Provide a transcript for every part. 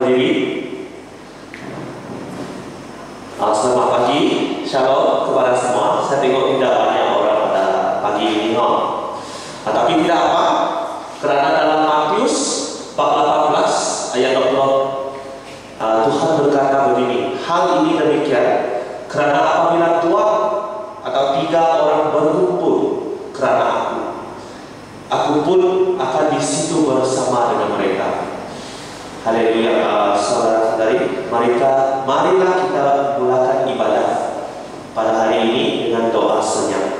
Berdiri. Selamat pagi, shalom kepada semua. Saya tengok tidak banyak orang pada pagi ini, tapi tidak apa, karena dalam Matius bab 18 ayat 20 Tuhan berkata begini, hal ini demikian karena apabila dua atau tiga orang berkumpul karena aku pun akan di situ bersama dengan mereka. Haleluya, saudara-saudari, marilah kita mulakan ibadah pada hari ini dengan doa senyap.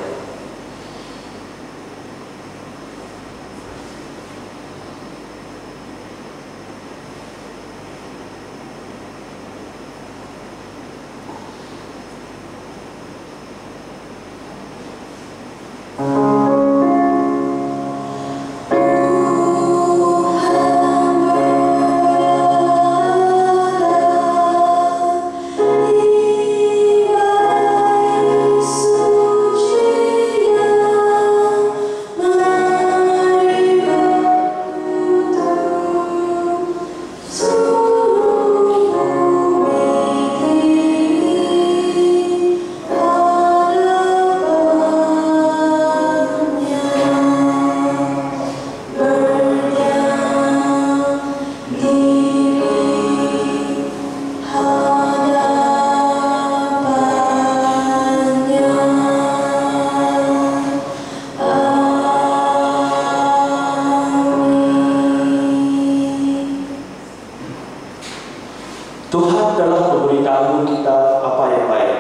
Tuhan telah memberitahu kita apa yang baik.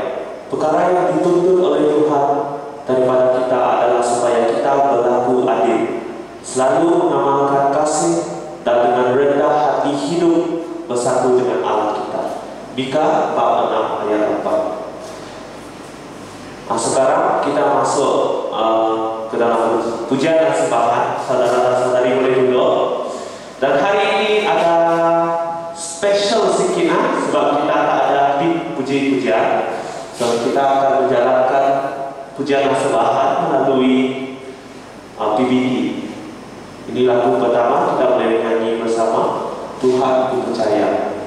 Perkara yang dituntut oleh Tuhan daripada kita adalah supaya kita berlaku adil, selalu mengamalkan kasih, dan dengan rendah hati hidup bersatu dengan Allah kita. Mika bab 6 ayat 4. Sekarang kita masuk ke dalam pujian dan sembahan. Saudara-saudari boleh duduk. Dan hari ini ada special sikina sebab kita tak ada di puji-pujian. So kita akan menjalankan pujian dan sembahan melalui PBD. Ini lagu pertama, kita boleh menyanyi bersama, Tuhan Ku Percaya.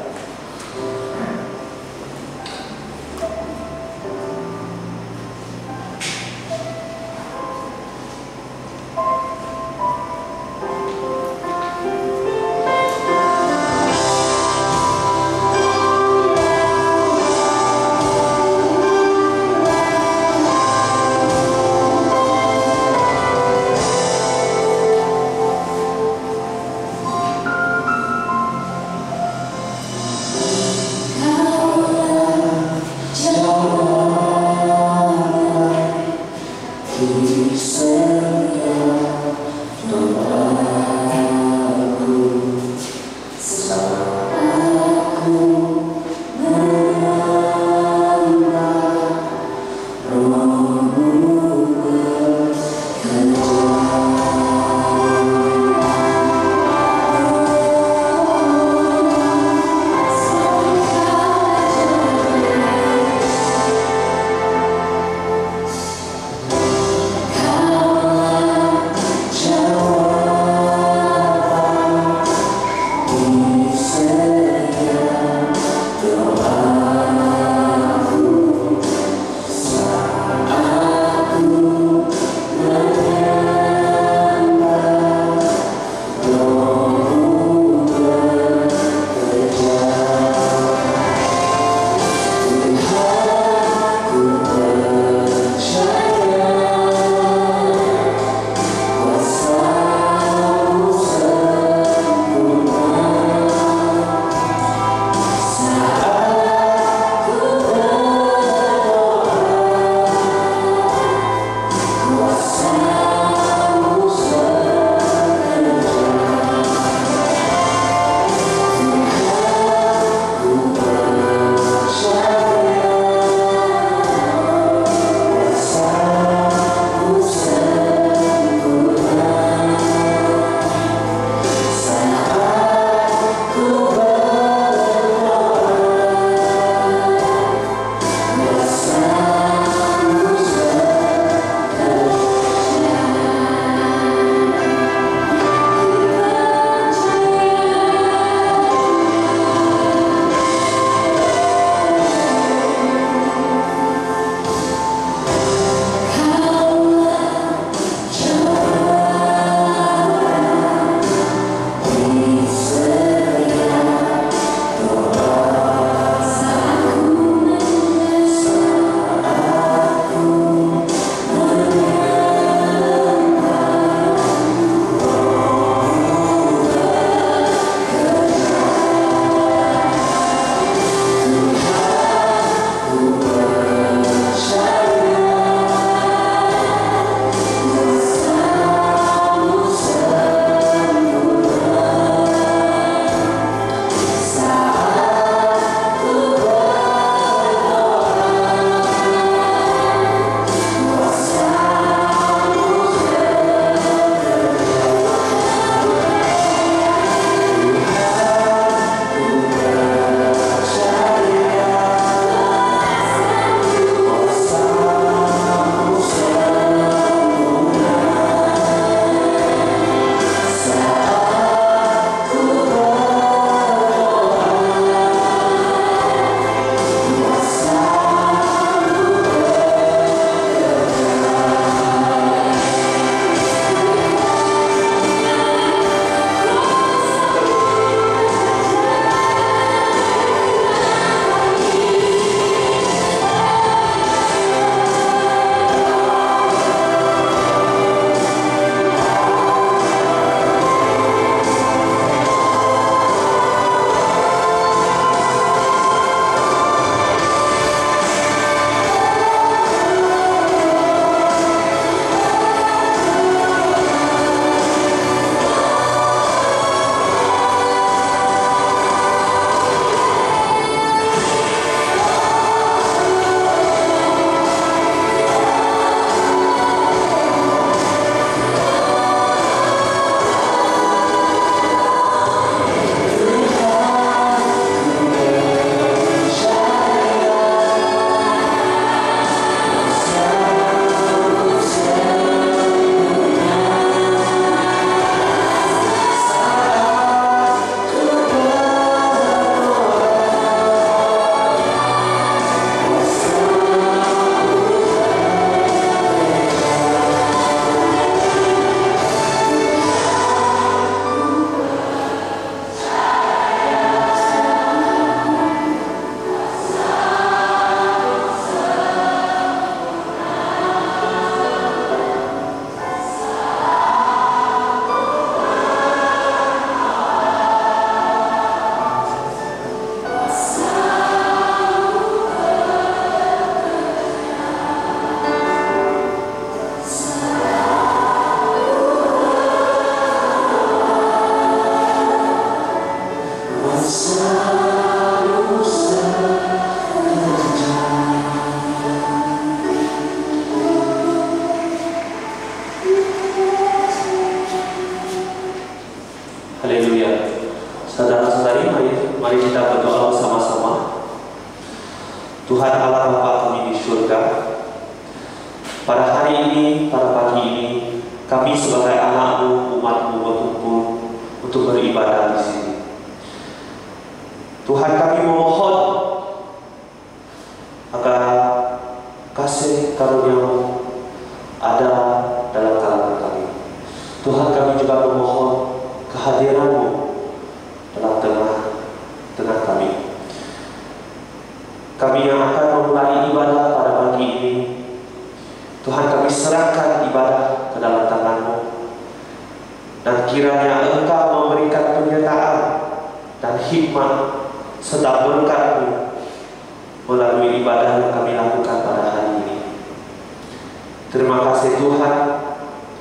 Haleluya. Saudara-saudari, mari kita berdoa bersama-sama. Tuhan Allah Bapa kami di surga, pada hari ini, pada pagi ini, kami sebagai anak-Mu, umat-Mu berkumpul untuk beribadah di sini. Tuhan, kami memohon agar kasih karunia-Mu ada dalam kalangan kami. Tuhan, kami juga memohon kehadiran-Mu dalam tengah kami. Kami yang akan memulai ibadah pada pagi ini, Tuhan, kami serahkan ibadah ke dalam tangan-Mu, dan kiranya Engkau memberikan penyertaan dan hikmat serta berkat-Mu melalui ibadah yang kami lakukan pada hari ini. Terima kasih Tuhan,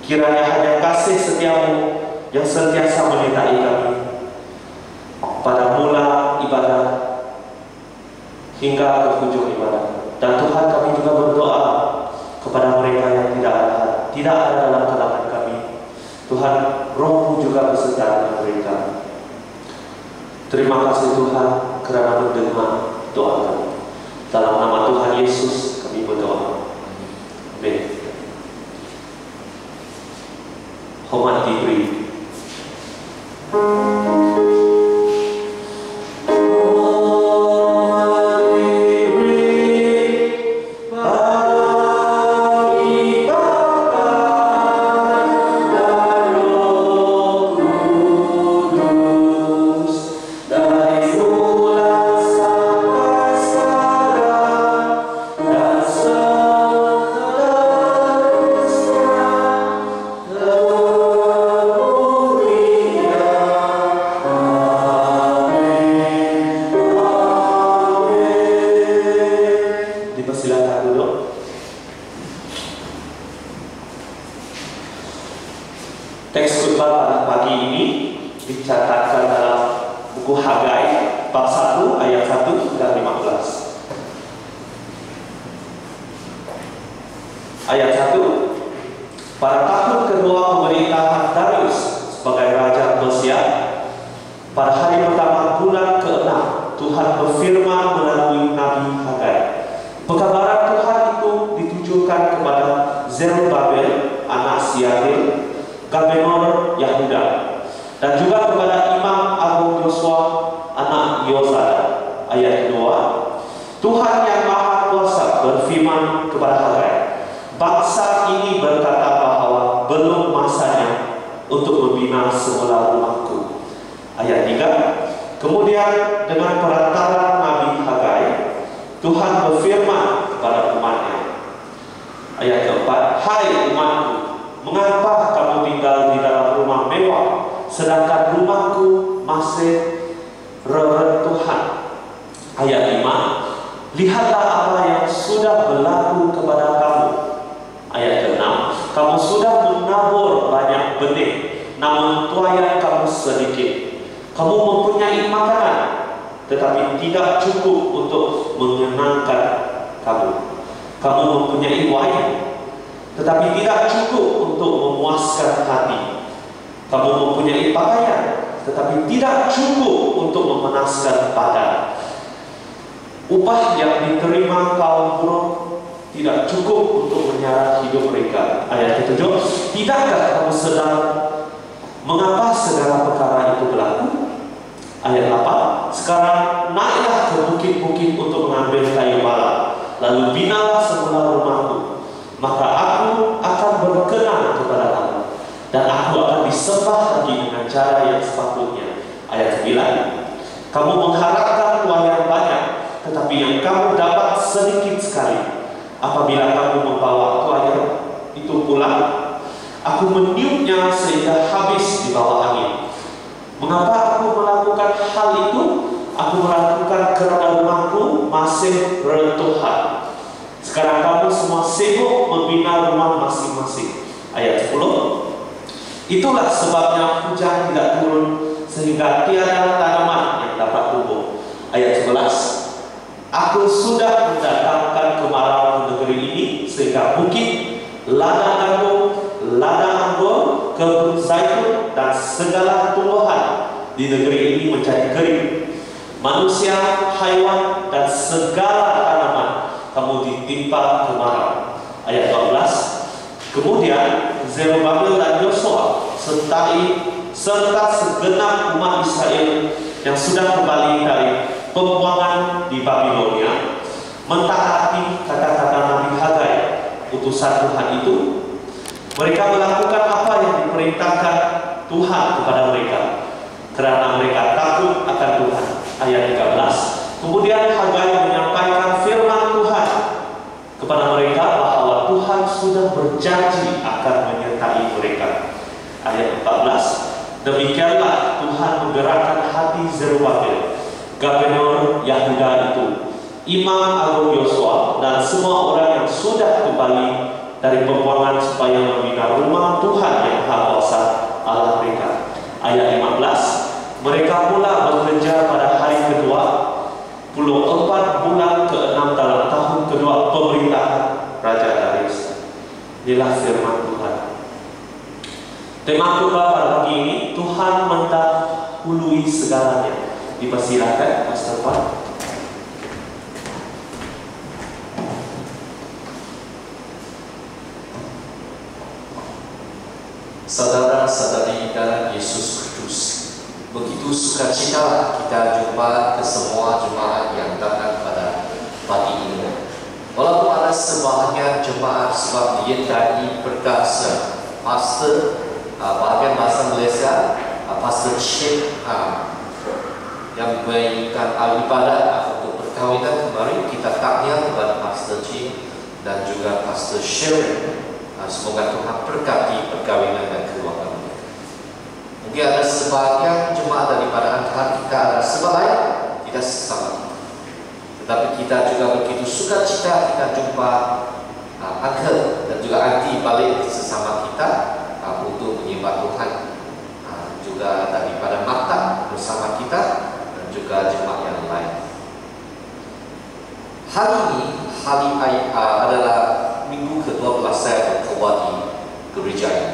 kiranya hanya kasih setia-Mu yang sentiasa menyertai kami pada mula ibadah hingga ke ujung ibadah. Dan Tuhan, kami juga berdoa kepada mereka yang tidak ada dalam kalangan kami. Tuhan, Roh-Mu juga beserta dengan mereka. Terima kasih Tuhan kerana mendengar doa kami. Dalam nama Tuhan Yesus kami berdoa. Amin. Hormat diberi. Teks khotbah pada pagi ini dicatatkan dalam buku Hagai bab 1 ayat 1 hingga 15. Ayat 1. Pada tahun kedua pemerintahan Darius sebagai Raja Persia, pada hari pertama bulan ke-6, Tuhan berfirman melalui Nabi Hagai. Pekabaran Tuhan itu ditujukan kepada Zerubabel anak Siatil, Gubernur Yahuda, dan juga kepada Imam Agung Yosua anak Yosadak. Ayat 2. Tuhan yang Maha Kuasa berfirman kepada Hagai, bangsa ini berkata bahawa belum masanya untuk membina semula rumahku. Ayat 3. Kemudian dengan perantara Nabi Hagai, Tuhan berfirman kepada umatnya. Ayat 4. Hai umatku, mengapa kamu tinggal di dalam rumah mewah, sedangkan rumahku masih reruntuhan? Ayat 5. Lihatlah apa yang sudah berlaku kepada kamu. Ayat 6. Kamu sudah menabur banyak benih, namun tuayan kamu sedikit. Kamu mempunyai makanan, tetapi tidak cukup untuk mengenangkan kamu. Kamu mempunyai wine, tetapi tidak cukup untuk memuaskan hati. Kamu mempunyai pakaian, tetapi tidak cukup untuk memanaskan badan. Upah yang diterima kaum buruh tidak cukup untuk menyara hidup mereka. Ayat ke-7. Tidakkah kamu sedang mengapa segala perkara itu berlaku? Ayat 8. Sekarang naiklah ke bukit-bukit untuk mengambil kayu bara, lalu binalah semula rumahku. Maka aku akan berkenan kepada kamu, dan aku akan disembah lagi dengan cara yang sepatutnya. Ayat 9. Kamu mengharapkan uang yang banyak, tetapi yang kamu dapat sedikit sekali. Apabila kamu membawa tuayan itu pulang, aku meniupnya sehingga habis di bawah angin. Mengapa aku melakukan hal itu? Aku melakukan kerana rumahku masih reruntuhan. Sekarang kamu semua sibuk membina rumah masing-masing. Ayat 10. Itulah sebabnya hujan tidak turun, sehingga tiada tanaman yang dapat tumbuh. Aku sudah mendatangkan kemarau ke negeri ini sehingga bukit, ladang jagung, ladang anggur, kebun zaitun dan segala tumbuhan di negeri ini menjadi kering. Manusia, haiwan dan segala tanaman kamu ditimpa kemarau. Ayat 12. Kemudian Zerubabel dan Yosua serta segenap umat Israel yang sudah kembali dari pembuangan di Babilonia mentaati kata-kata Nabi Hagai, utusan Tuhan itu. Mereka melakukan apa yang diperintahkan Tuhan kepada mereka karena mereka takut akan Tuhan. Ayat 13. Kemudian Hagai menyampaikan firman Tuhan kepada mereka bahwa Tuhan sudah berjanji akan menyertai mereka. Ayat 14. Demikianlah Tuhan menggerakkan hati Zerubabel, gubernur Yahuda itu, Imam Agung Yosua dan semua orang yang sudah kembali dari pembuangan supaya membina rumah Tuhan yang Maha Kuasa Allah mereka. Ayat 15. Mereka mula bekerja pada hari kedua, 24 bulan ke-6 dalam tahun kedua pemerintahan Raja Darius. Inilah firman Tuhan. Tema khotbah pada pagi ini, Tuhan mendahului segalanya. Dipersilakan Pastor Pak. Saudara-saudari dalam Yesus Kristus, begitu sukacita kita jumpa ke semua jemaat yang datang pada pagi ini. Walaupun ada sebahagian jemaat sebab menyertai perkasa pastor bahagian bahasa Malaysia, Pastor Sheikh yang memberikan ibadat untuk perkahwinan kemarin, kita tahniah kepada Pastor Sheikh dan juga Pastor Sharon. Semoga Tuhan berkati perkahwinan dan keluarga mereka. Mungkin ada sebagian jemaat daripada antara kita ada sebab lain tidak sesama kita, tetapi kita juga begitu sukacita kita jumpa uncle dan juga auntie balik sesama kita untuk menyembah Tuhan, juga daripada Maktab bersama kita dan juga jemaat yang lain. Hari ini adalah minggu ke-12 saya berkhotbah di gereja ini.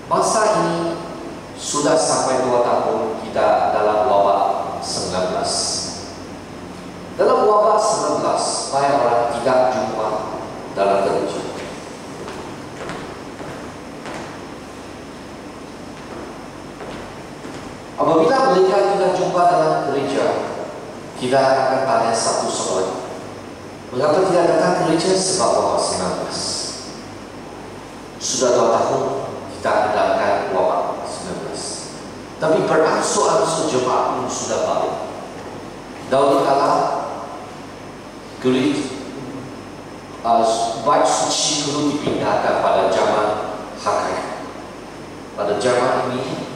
Masa ini sudah sampai 2 tahun kita dalam wabak 19. Dalam wabak 19, banyak orang tidak jumpa dalam gereja. Apabila mereka tidak jumpa dalam gereja, kita akan tanya satu soalan. Mengapa tidak datang gereja? Sebab wabak 19. Sudah 2 tahun kita adakan wabak 19. Tapi beransur-ansur jemaat pun sudah balik. Dahulu kala gereja bait suci perlu dipindahkan pada zaman Hagai. Pada zaman ini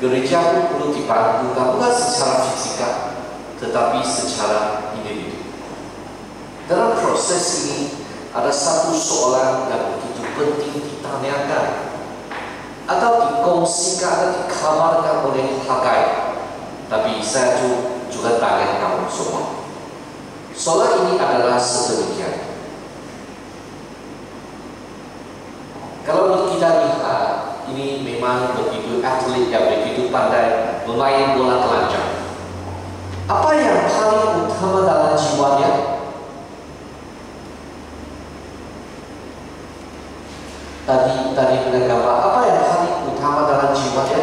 gereja pun perlu dibantu, bukan secara fisika tetapi secara individu. Dalam proses ini ada satu soalan yang begitu penting ditanyakan atau dikongsikan atau dikabarkan oleh Hagai. Tapi saya juga tanya kamu semua. Soalan ini adalah sedemikian. Kalau kita lihat, ini memang begitu atlet yang begitu pandai bermain bola telanjang. Apa yang paling utama dalam jiwanya? Tadi gambar apa yang paling utama dalam jiwanya?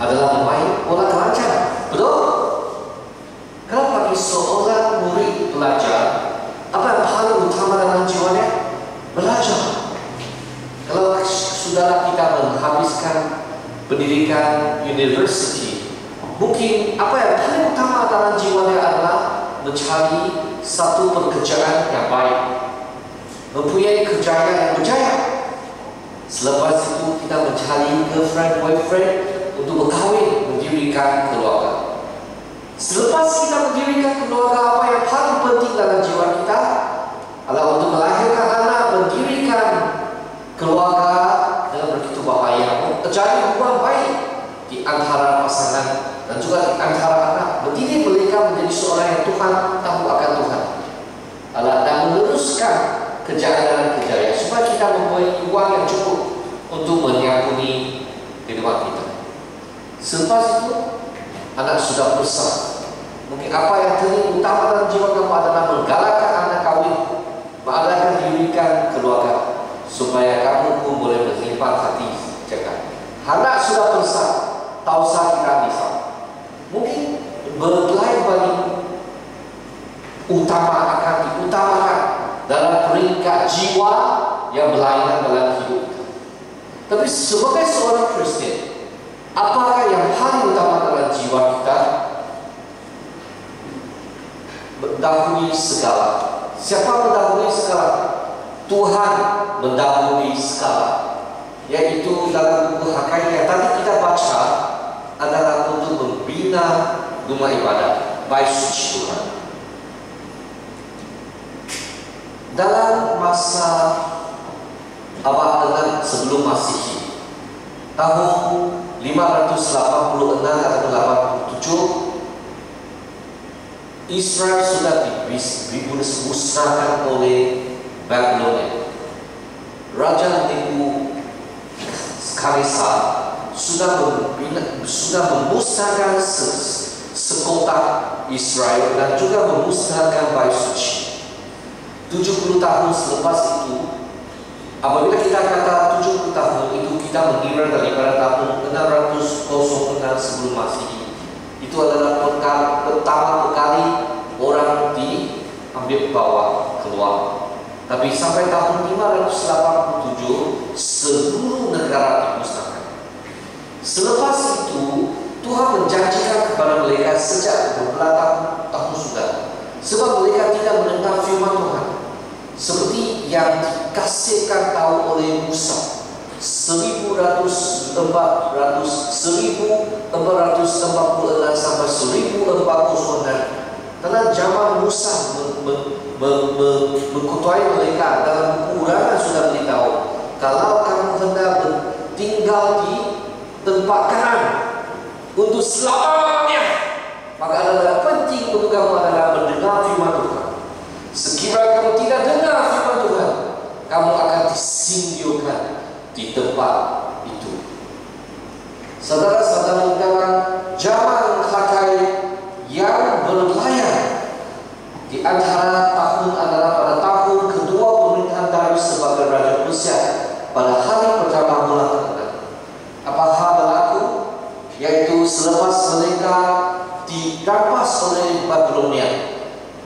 Adalah bermain bola telanjang. Betul? Kalau bagi seorang murid belajar, apa yang paling utama dalam jiwanya? Belajar. Kalau saudara kita menghabiskan pendidikan university, mungkin apa yang paling utama dalam jiwanya adalah mencari satu pekerjaan yang baik, mempunyai kejayaan yang berjaya. Selepas itu kita mencari girlfriend, boyfriend untuk berkahwin, mendirikan keluarga. Selepas kita mendirikan keluarga, apa yang paling penting dalam jiwa kita adalah untuk melahirkan anak, mendirikan keluarga dengan begitu bahaya, mencari hubungan baik di antara pasangan dan juga di antara anak, mendidik mereka menjadi seorang yang Tuhan tahu akan Tuhan dan meneruskan kejayaan-kejayaan supaya kita mempunyai uang yang cukup untuk menyambungi kehidupan kita. Selepas itu anak sudah besar, mungkin apa yang terutama dalam jiwa kamu adalah menggalakkan anak kawin, menggalakkan dirikan keluarga, supaya kamu pun boleh menyimpan hati jaga. Anak sudah besar, tak usah kita misal. Mungkin berlain paling utama akan diutamakan dalam peringkat jiwa yang berlainan dalam hidup kita. Tapi sebagai seorang Kristen, apakah yang paling utama dalam jiwa kita? Mendahului segala. Siapa mendahului segala? Tuhan mendahului segala. Yaitu dalam buku Hakai yang tadi kita baca adalah untuk membina rumah ibadah, bait suci Tuhan. Dalam masa abad dengan sebelum Masehi, tahun 586 atau 87, Israel sudah dimusnahkan oleh Babilonia. Raja Nebukadnezar sudah memusnahkan sekota Israel dan juga memusnahkan bait suci. 70 tahun selepas itu, apabila kita kata 70 tahun itu, kita mengira daripada tahun 606 sebelum Masehi. Itu adalah pertama kali orang diambil bawa keluar. Tapi sampai tahun 587 seluruh negara dimusnahkan. Selepas itu Tuhan menjanjikan kepada mereka sejak beberapa tahun sudah, sebab mereka tidak mendengar firman Tuhan, seperti yang dikasihkan tahu oleh Musa 1446 sampai 1046. Karena zaman Musa mengkutuai mereka, dalam buku Ulangan sudah beritahu, kalau kamu hendak tinggal di tempat kanan untuk selamanya, maka adalah penting untuk kamu adalah mendengar firman Tuhan. Sekiranya kamu tidak dengar firman Tuhan, kamu akan disingkirkan di tempat itu. Saudara-saudara, dalam zaman Hakai yang berlayar di antara tahun adalah pada tahun kedua pemerintahan Darius sebagai Raja Persia, pada hari pertama bulan ke-6. Apa hal berlaku? Yaitu selepas mereka dirampas oleh Babilonia.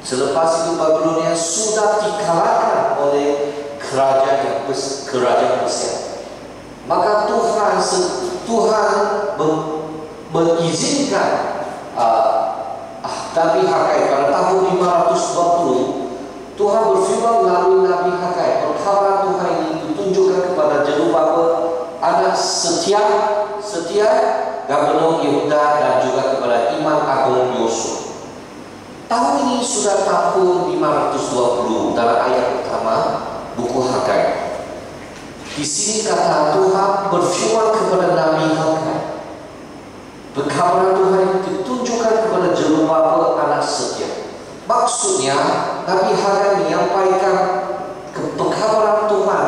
Selepas itu Babilonia sudah dikalahkan oleh kerajaan Persia. Maka Tuhan mengizinkan Nabi Hakai pada tahun 520. Tuhan berfirman melalui Nabi Hakai, perkataan Tuhan ini ditunjukkan kepada Jerubabel, anak setia Gubernur Yehuda, dan juga kepada Imam Agung Yosua. Tahun ini sudah tahun 520 dalam ayat pertama buku Hakai. Di sini kata Tuhan berfirman kepada Nabi Hakai, perkataan Tuhan itu ditunjukkan kepada Jerubabel anak setia. Maksudnya Nabi Hakai menyampaikan perkataan Tuhan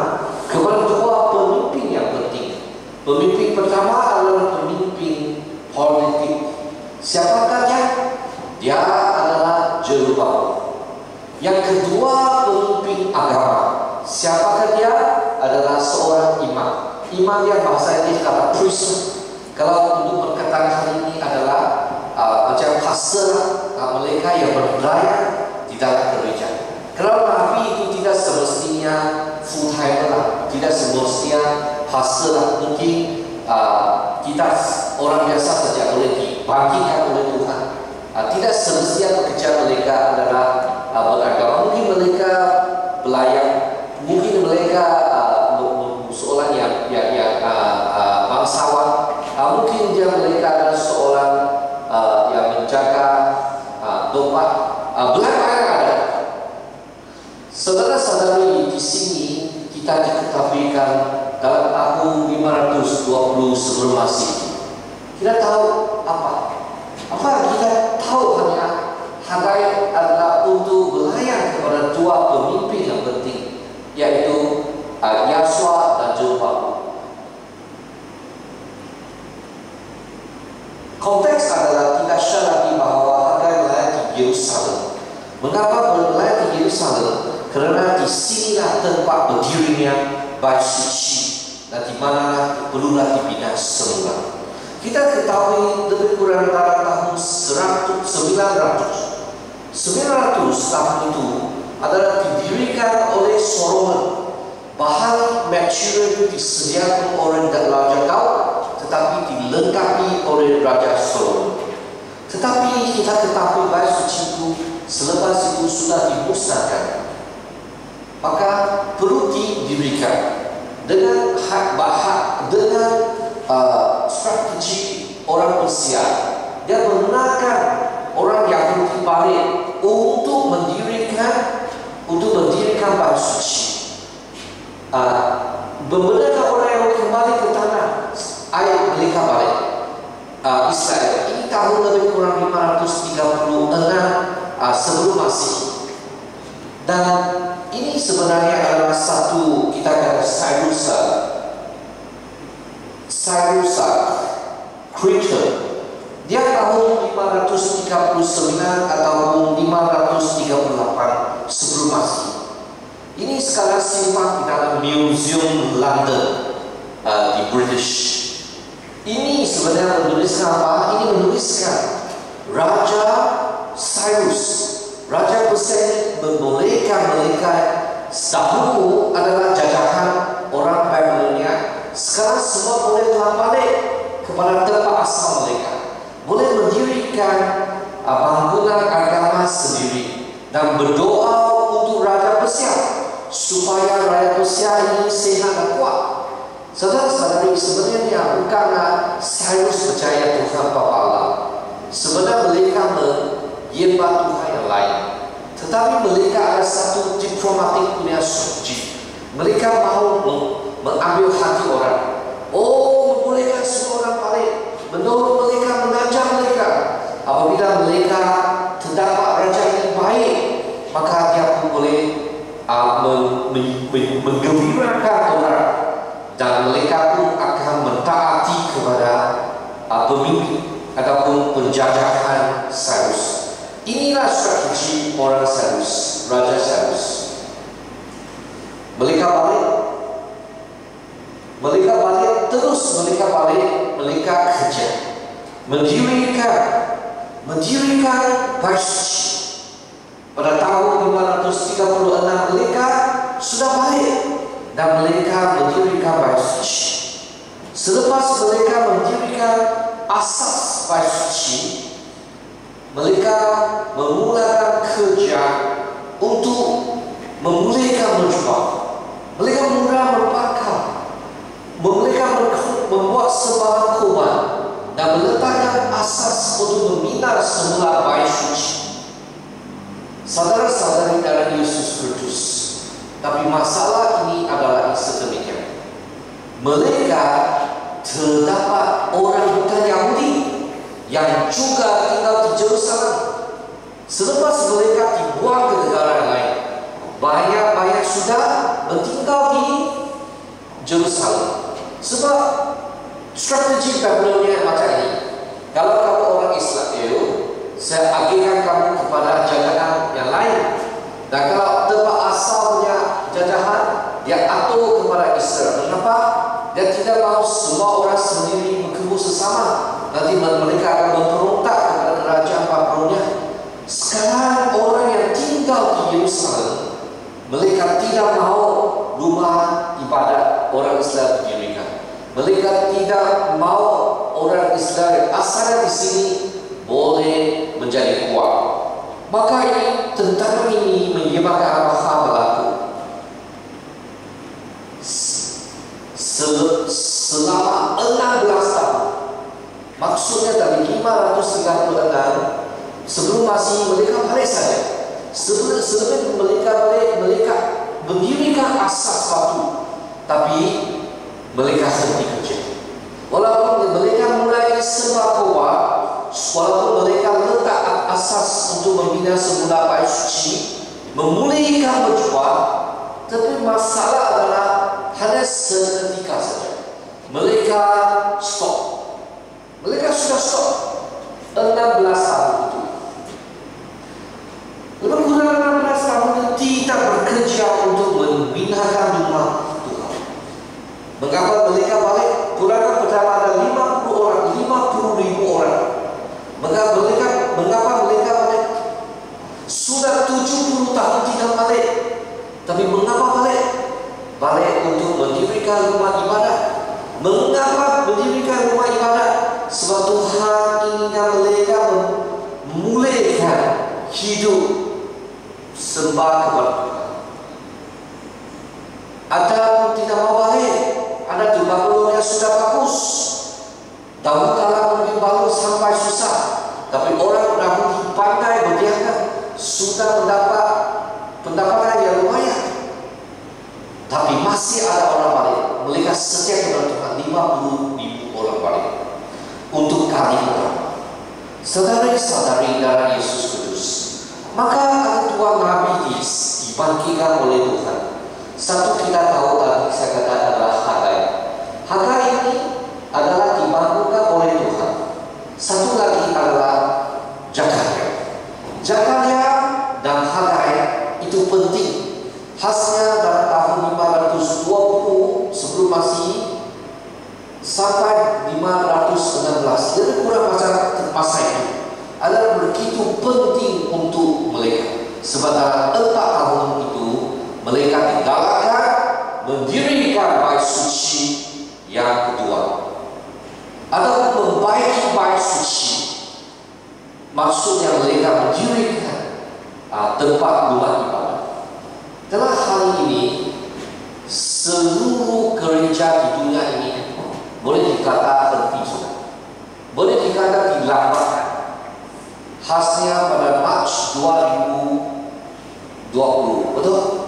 kepada dua pemimpin yang penting. Pemimpin pertama adalah pemimpin politik. Siapakah dia? Dia adalah Jerubabel. Yang kedua pemimpin agama. Siapakah dia? Adalah seorang imam. Imam yang bahasa Inggris kata priest. Kalau untuk perkataan hari ini adalah macam pastor, mereka yang berdaya di dalam gereja. Kalau Nabi itu tidak semestinya full time, tidak semestinya pastor, mungkin kita orang biasa saja boleh dibangkitkan oleh Tuhan. Tidak semestinya pekerjaan mereka adalah beragama. Mungkin mereka pelayan, mungkin mereka seorang yang bangsawan, mungkin mereka adalah seorang yang menjaga domba. Banyak ada. Saudara-saudari, di sini kita diketahuikan dalam tahun 520 sebelum Masehi. Kita tahu apa? Apa kita tahu yaitu Yasua dan Jobabu. Konteks adalah tidak syarati bahawa Hagai melayani di Yerusalem. Mengapa melayani di Yerusalem? Kerana di sinilah tempat berdirinya bait suci dan di mana perlulah dibina semula. Kita ketahui lebih kurang dalam tahun 900 tahun itu adalah didirikan oleh Solomon. Bahan material itu disediakan oleh Raja Daud, tetapi dilengkapi oleh Raja Solomon. Tetapi kita ketahui bait suci itu selepas itu sudah dimusnahkan, maka perlu didirikan dengan strategi orang Persia. Dia menggunakan orang Yahudi balik untuk mendirikan bait suci. Membenarkan orang yang kembali ke tanah air mereka balik Israel. Ini tahun lebih kurang 536 sebelum Masehi. Dan ini sebenarnya adalah satu, kita kata Cyrus Creator. Dia tahun 539 atau 538 sebelum Masehi. Ini sekarang simpan di dalam Museum London di British. Ini sebenarnya menuliskan apa? Ini menuliskan Raja Cyrus, Raja Persia membolehkan mereka dahulu adalah jajahan orang Babilonia. Sekarang semua boleh pulang balik kepada tempat asal mereka. Boleh mendirikan bangunan agama sendiri dan berdoa untuk Raja Persia supaya Raja Persia ini sehat dan kuat. Saudara-saudari, sebenarnya bukanlah Cyrus percaya Tuhan Bapa Allah. Sebenarnya mereka menyembah Tuhan yang lain. Tetapi mereka ada satu diplomatik punya strategi. Mereka mahu mengambil hati orang. Membolehkan semua orang balik, mendorong mereka, mengajar mereka. Apabila mereka terdapat raja yang baik, maka dia pun boleh menggembirakan orang, dan mereka pun akan mentaati kepada pemimpin ataupun penjajahan Cyrus. Inilah strategi orang Cyrus, Raja Cyrus. Mereka balik, terus mereka kerja, mendirikan bait suci. Pada tahun 536 mereka sudah balik dan mereka mendirikan bait suci. Selepas mereka mendirikan asas bait suci, mereka memulakan kerja untuk memulihkan menjual. Mereka mula membakar, mereka membuat sembahan korban dan meletakkan asas untuk membina semula bait suci. Saudara-saudari dalam Yesus Kristus, tapi masalah ini adalah sedemikian. Mereka terdapat orang bukan Yahudi yang juga tinggal di Jerusalem. Selepas mereka dibuang ke negara yang lain, banyak sudah bertinggal di Jerusalem. Sebab strategi Babilonia macam ini. Kalau kamu orang Israel, saya agihkan kamu kepada jajahan yang lain. Dan kalau tempat asalnya jajahan, dia atur kepada Israel. Kenapa? Dia tidak mahu semua orang sendiri berkumpul sesama. Nanti mereka akan memberontak kepada kerajaan Babilonia. Sekarang orang yang tinggal di Yerusalem, mereka tidak mahu rumah ibadat orang Islam didirikan. Mereka tidak mahu orang Islam asalnya di sini boleh menjadi kuat. Maka ini tentara ini menyebabkan apa hal berlaku. Selama 16 tahun, maksudnya dari 536 sebelum Masehi mereka balik saja. Sebelum mereka balik, mereka mendirikan asas batu, tapi mereka henti kerja. Walaupun mereka mulai sembah korban, walaupun mereka letak asas untuk membina semula bait suci, memulihkan berjuang, Tapi masalah adalah hanya seketika saja. Mereka stop. Mereka sudah stop 16 tahun itu. Lebih kurang 16 tahun itu tidak bekerja untuk membinakan rumah Tuhan. Mengapa mereka balik? Pulangan pertama ada 50 orang, 50.000 orang. Mengapa mereka balik? Sudah 70 tahun tidak balik. Tapi mengapa balik? Balik untuk mendirikan rumah ibadah. Mengapa mendirikan rumah ibadah? Sebab Tuhan inginkan mereka memulihkan hidup sembah kepada Tuhan. Ada pun tidak mau balik. Ada tumbang yang sudah bagus. Dahulu kala mungkin baru sampai susah. Tapi orang dahulu pandai berniaga sudah mendapat pendapatan yang lumayan. Tapi masih ada orang balik. Mereka setia kepada Tuhan. 50.000 orang balik untuk kali pertama. Saudara-saudari darah Yesus Kristus, maka ada dua nabi dibangkitkan oleh Tuhan. Satu kita tahu tadi saya katakan adalah Hagai. Hagai ini adalah dibangunkan oleh Tuhan. Satu lagi adalah Zakaria. Zakaria dan Hagai itu penting. Khasnya pada tahun 520 sebelum Masehi sampai 516. Jadi kurang masa itu adalah begitu penting untuk mereka. Sebab dalam 4 tahun itu mereka digalakkan mendirikan bait suci yang kedua. Ada membaiki bait suci. Maksudnya mereka mendirikan tempat rumah ibadah. Dalam hal ini seluruh gereja di dunia ini boleh dikatakan henti sudah. Boleh dikatakan dilambatkan. Khasnya pada Mac 2020, betul?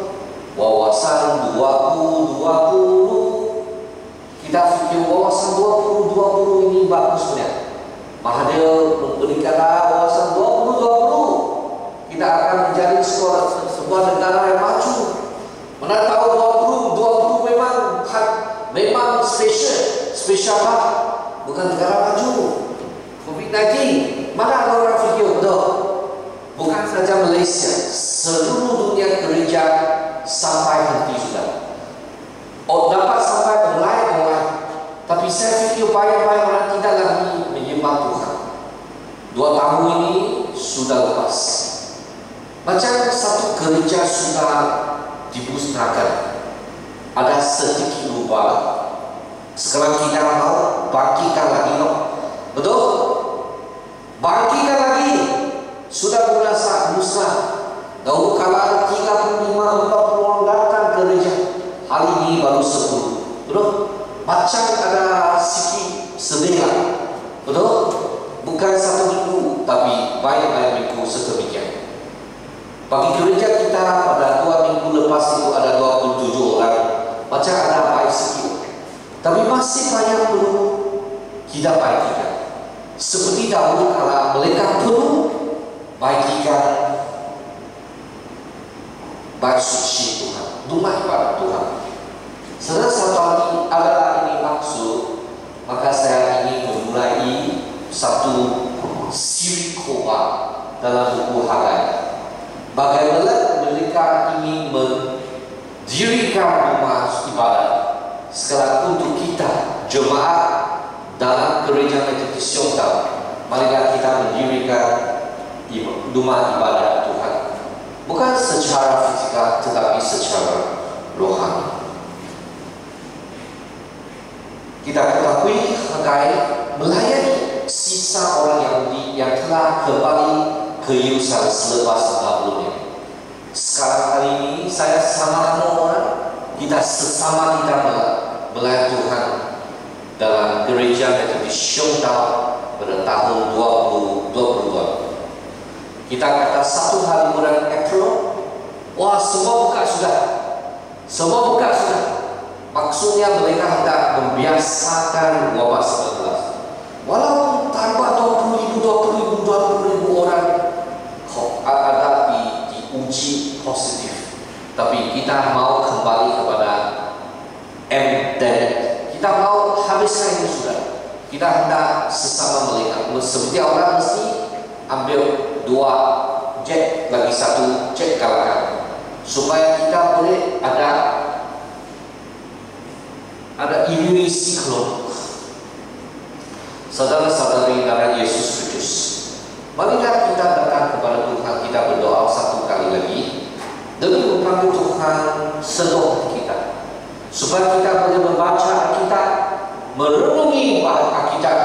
Wawasan 2020. Kita fikir wawasan 2020 ini bagus sebenarnya. Mahathir memberikan wawasan 2020. Kita akan menjadi sebuah negara yang maju. Mana tahu 2020 memang spesial lah. Bukan negara maju. COVID-19, mana orang fikir betul? Bukan saja Malaysia, seluruh dunia gereja sampai henti sudah. Dapat sampai online. Tapi saya fikir banyak-banyak orang tidak lagi menyembah Tuhan. 2 tahun ini sudah lepas. Macam satu gereja sudah dimusnahkan. Ada sedikit rubah. Sekarang kita mau bangkitkan lagi, no? Betul? Bangkitkan lagi. Sudah musnah. Dahulu kalau ada 35-40 orang datang ke gereja, hari ini baru 10. Betul? Macam ada sikit sedih. Betul? Bukan 1 minggu, tapi banyak minggu sedemikian. Bagi gereja kita pada 2 minggu lepas itu ada 27 orang. Macam ada baik sikit. Tapi masih banyak perlu kita baikkan. Seperti dahulu kala mereka perlu baikkan bait suci Tuhan, rumah ibadah Tuhan. Saudara satu lagi adalah ini maksud. Maka saya ingin memulai satu siri khotbah dalam buku Hagai. Bagaimana mereka ingin mendirikan rumah ibadah. Sekarang untuk kita jemaat dalam gereja Metodis Siontal, marilah kita mendirikan rumah ibadah Tuhan. Bukan secara fisika, tetapi secara rohani. Kita ketahui Hagai melayani sisa orang Yahudi yang telah kembali ke Yerusalem selepas Babylon. Sekarang hari ini saya sama orang, kita sesama kita melayani Tuhan dalam gereja Metodis Siontal pada tahun 2022. Kita kata 1 hari bulan April, wah semua buka sudah. Semua buka sudah. Maksudnya mereka hendak membiasakan wabah 19. Walaupun tambah 20.000 orang ada diuji positif, tapi kita mau habiskan ini sudah. Kita hendak sesama melihat. Setiap orang mesti ambil 2 jack, lagi 1 jack kalahkan, supaya kita boleh ada imunity cyclone. Saudara-saudari dalam Yesus Kristus, marilah kita datang kepada Tuhan, kita berdoa 1 kali lagi demi memanggil Tuhan seluruh hati kita, supaya kita boleh membaca Alkitab, merenungi Alkitab,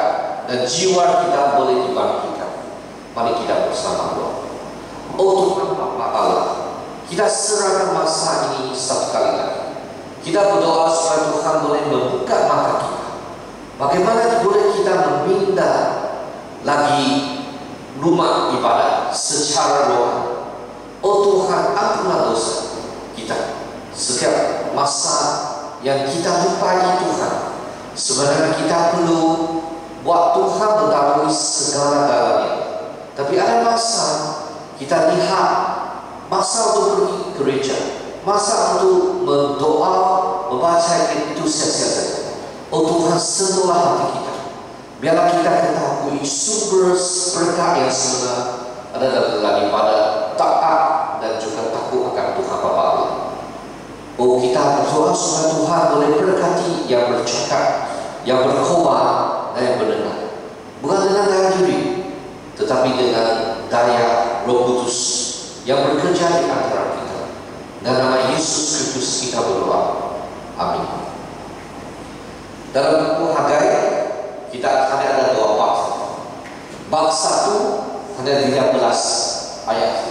dan jiwa kita boleh dibangkitkan. Mari kita bersama doa. Oh Tuhan Bapa Allah, kita serahkan masa ini 1 kali lagi. Kita berdoa supaya Tuhan boleh membuka mata kita. Bagaimana boleh kita memindah lagi rumah ibadah secara rohani. Oh Tuhan, ampunlah dosa kita. Setiap masa yang kita lupai Tuhan, sebenarnya kita perlu buat Tuhan mendahului segala-galanya. Tapi ada masa kita lihat, masa untuk pergi gereja, masa untuk berdoa, membaca itu sia-sia saja. Oh Tuhan, sentuhlah hati kita. Biarlah kita ketahui sumber berkat yang sebenar adalah daripada taat dan juga takut akan Tuhan Bapa Allah. Oh, kita berdoa supaya Tuhan boleh berkati yang bercakap, yang berkhotbah, dan yang mendengar. Bukan dengan daya diri, tetapi dengan daya Roh Kudus yang bekerja di antara kita. Dan nama Yesus Kristus kita berdoa. Amin. Dalam buku Hagai kita ada 2 bab. Bab 1 ada 13 ayat.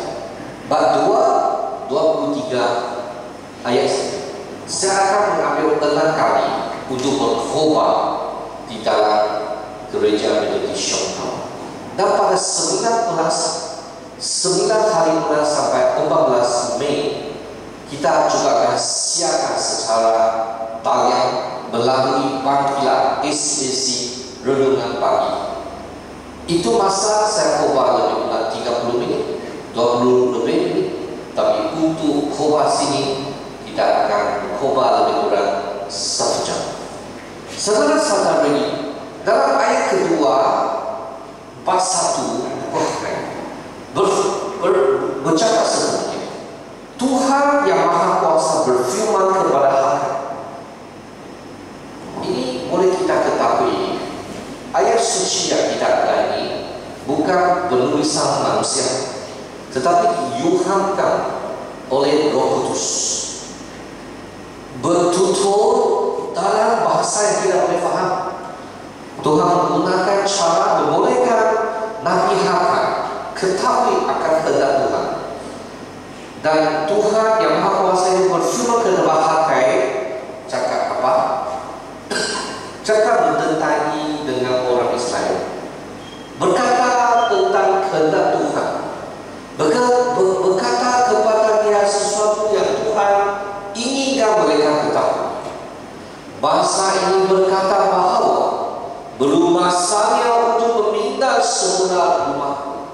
Bab 2 23 ayat. Saya akan mengambil 6 kali untuk berkhotbah di dalam gereja Metodis Shongtao. Dan pada 9 hari bulan sampai 14 Mei kita juga akan siarkan secara tayang melalui panggilan SAC Renungan Pagi. Itu masa saya khotbah lebih kurang 30 menit, 20 lebih menit. Tapi untuk khotbah sini kita akan khotbah lebih kurang 1 jam. Saudara-saudari, dalam ayat kedua bab 1 bercakap seperti ini. Tuhan yang Maha Kuasa berfirman kepada Hagai. Ini boleh kita ketahui, ayat suci yang kita ada ini bukan penulisan manusia, tetapi diyuhankan oleh Roh Kudus, bertutur dalam bahasa yang tidak boleh faham. Tuhan menggunakan cara membolehkan Nabi Hagai ketahui akan kehendak Tuhan. Dan Tuhan yang Maha Kuasa itu berfirman kepada Hagai, cakap apa? Cakap menentangi dengan orang Israel, berkata tentang kehendak Tuhan, berkata kepada dia sesuatu yang Tuhan inginkan mereka ketahui. Bangsa ini berkata bahawa belum masanya untuk memindah semula rumahku.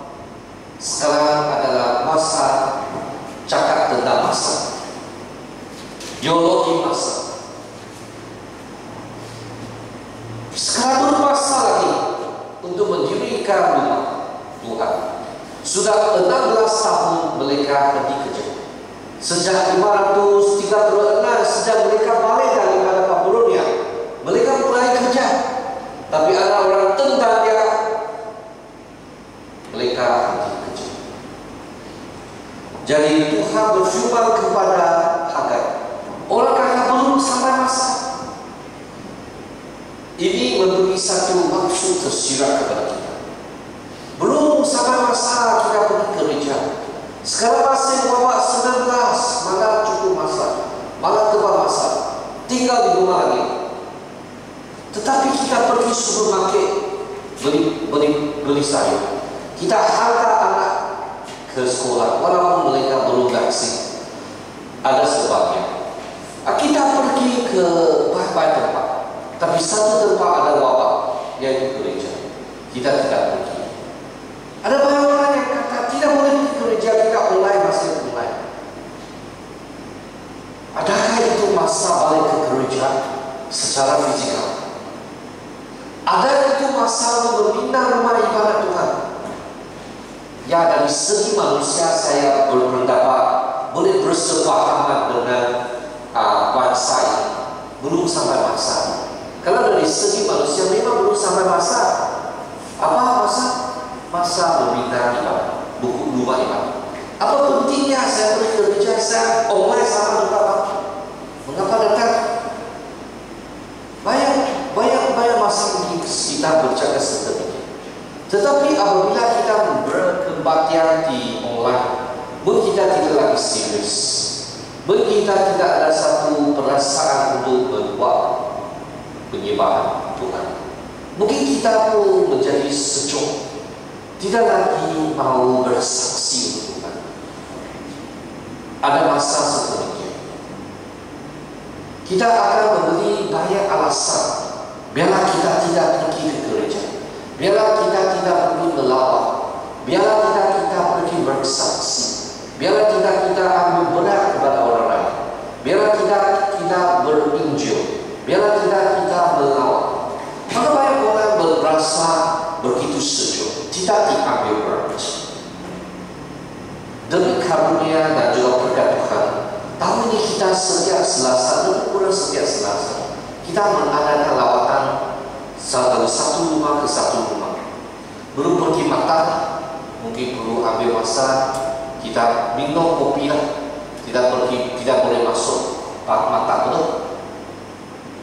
Sekarang adalah masa cakap tentang masa, geologi masa. Sekarang bermasa lagi untuk mendirikan rumah Tuhan. Sudah 16 tahun mereka pergi kerja. Sejak 536, sejak mereka balik daripada Babilonia, mereka mulai kerja. Tapi ada orang tentang dia, mereka pergi kerja. Jadi Tuhan berfirman kepada Hagai, orang kata belum sampai masa. Ini memberi satu maksud tersirat kepada kita. Belum sampai masa kita pergi gereja. Sekarang masih bawa 19, malah cukup masa, malah tebal masa, tinggal di rumah lagi. Tetapi kita pergi supermarket beli sayur. Kita hantar anak ke sekolah, walaupun mereka belum vaksin. Ada sebabnya. Kita pergi ke banyak tempat. Tapi satu tempat ada wabah, yaitu gereja. Kita tidak pergi. Ada banyak orang yang kata tidak boleh pergi gereja, kita online masih online. Adakah itu masa balik ke gereja secara fizikal? jika dari segi manusia saya berpendapat boleh bersepahaman dengan bangsa ini, belum sampai masa. Kalau dari segi manusia memang belum sampai masa. Apa masa? Masa membina ibadah, buku rumah ibadah. Apa pentingnya saya bekerja, saya online sama juga Pak? Mengapa datang? Banyak masa mungkin kita bercakap sedemikian. Tetapi apabila kita berkebaktian di online, kita tidak lagi serius. Kita tidak ada satu perasaan untuk membuat penyembahan Tuhan. Mungkin kita pun menjadi sejuk, tidak lagi mau bersaksi untuk Tuhan. Ada masa seperti itu. Kita akan memberi banyak alasan. Biarlah kita tidak pergi ke gereja. Biarlah kita tidak pergi melawat. Biarlah kita pergi bersaksi. Biarlah kita ambil benar kepada orang lain. Biarlah kita berinjil. Biarlah kita melawat. Maka banyak orang berasa begitu sejuk, tidak diambil berat. Demi karunia dan juga berkat Tuhan, tahun ini kita setiap Selasa, lebih kurang setiap Selasa, kita mengadakan lawatan dari satu rumah ke satu rumah. Belum pergi makan, mungkin perlu ambil masa kita minum kopi lah. Tidak boleh masuk makan betul.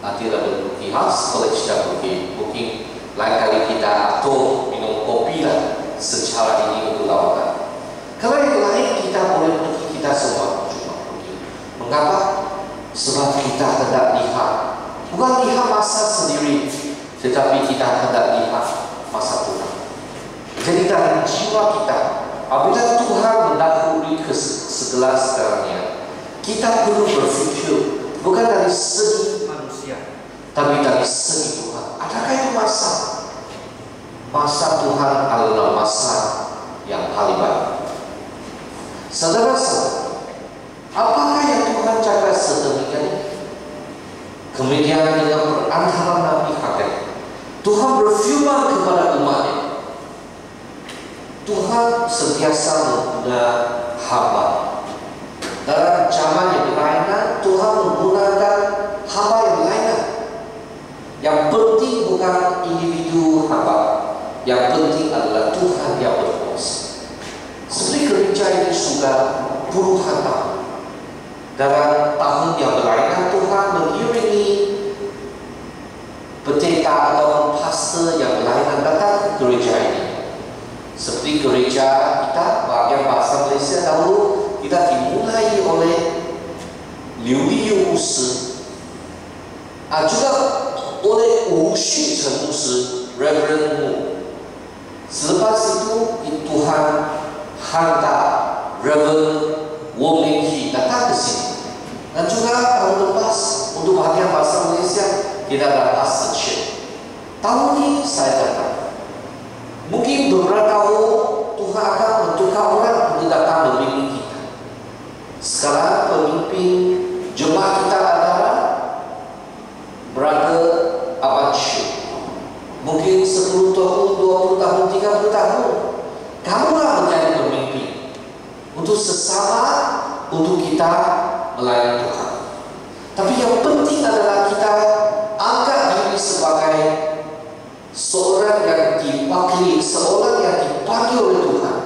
Nanti ada pergi sekolah tidak pergi. Mungkin lain kali kita atur minum kopi lah secara ini untuk lawatan. Kalau yang lain kita boleh pergi, kita semua cuma pergi. Mengapa? Sebab kita hendak lihat, bukan lihat masa sendiri, tetapi kita hendak lihat masa Tuhan. Jadi dalam jiwa kita, apabila Tuhan mendahului ke segala segalanya, kita perlu berfikir bukan dari segi manusia, tapi dari segi Tuhan. Adakah itu masa? Masa Tuhan adalah masa yang paling baik. Saudara-saudara, apakah yang Tuhan cakap sedemikian ini? Kemudian dengan perantara Nabi Hagai, Tuhan berfirman kepada umatnya. Tuhan sentiasa menggunakan hamba. Dalam zaman yang berlainan, Tuhan menggunakan hamba yang lain. Yang penting bukan individu hamba, yang penting adalah Tuhan yang berkuasa. Seperti gereja ini sudah puluhan tahun. Dalam tahun yang berlainan, Tuhan mengiringi pendeta atau pastor yang berlainan datang ke gereja ini. Seperti gereja kita, bagian bahasa Malaysia dahulu kita dimulai oleh Liu Liu Musi, juga oleh Wu Xu Chen Musi, Reverend Mu. Selepas itu Tuhan hantar Reverend Wong Ling Ki datang ke sini. Dan juga tahun lepas untuk bagian bahasa Malaysia kita ada Pastor Chen. Tahun ini saya datang. Mungkin beberapa tahun Tuhan akan mentukar orang untuk datang membimbing kita. Sekarang pemimpin jemaat kita adalah Brother Abang Syed. Mungkin 10 tahun, 20 tahun, 30 tahun kamulah menjadi pemimpin untuk sesama, untuk kita melayani Tuhan. Tapi yang penting adalah kita angkat diri sebagai seorang yang dipanggil, seorang yang dipanggil oleh Tuhan,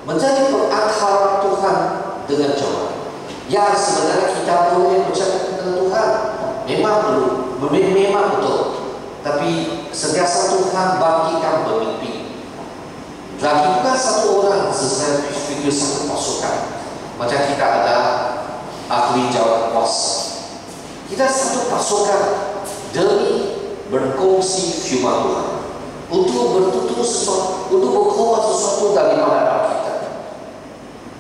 menjadi perantara Tuhan dengan jemaat. Ya, sebenarnya kita boleh bercakap dengan Tuhan, memang betul. Tapi sentiasa Tuhan bagikan pemimpin. Lagi bukan satu orang, saya pikir satu pasukan. Macam kita ada ahli jawab kuasa. Kita satu pasukan demi berkongsi firman Tuhan, untuk bertutur sesuatu, untuk berkhotbah sesuatu daripada Alkitab.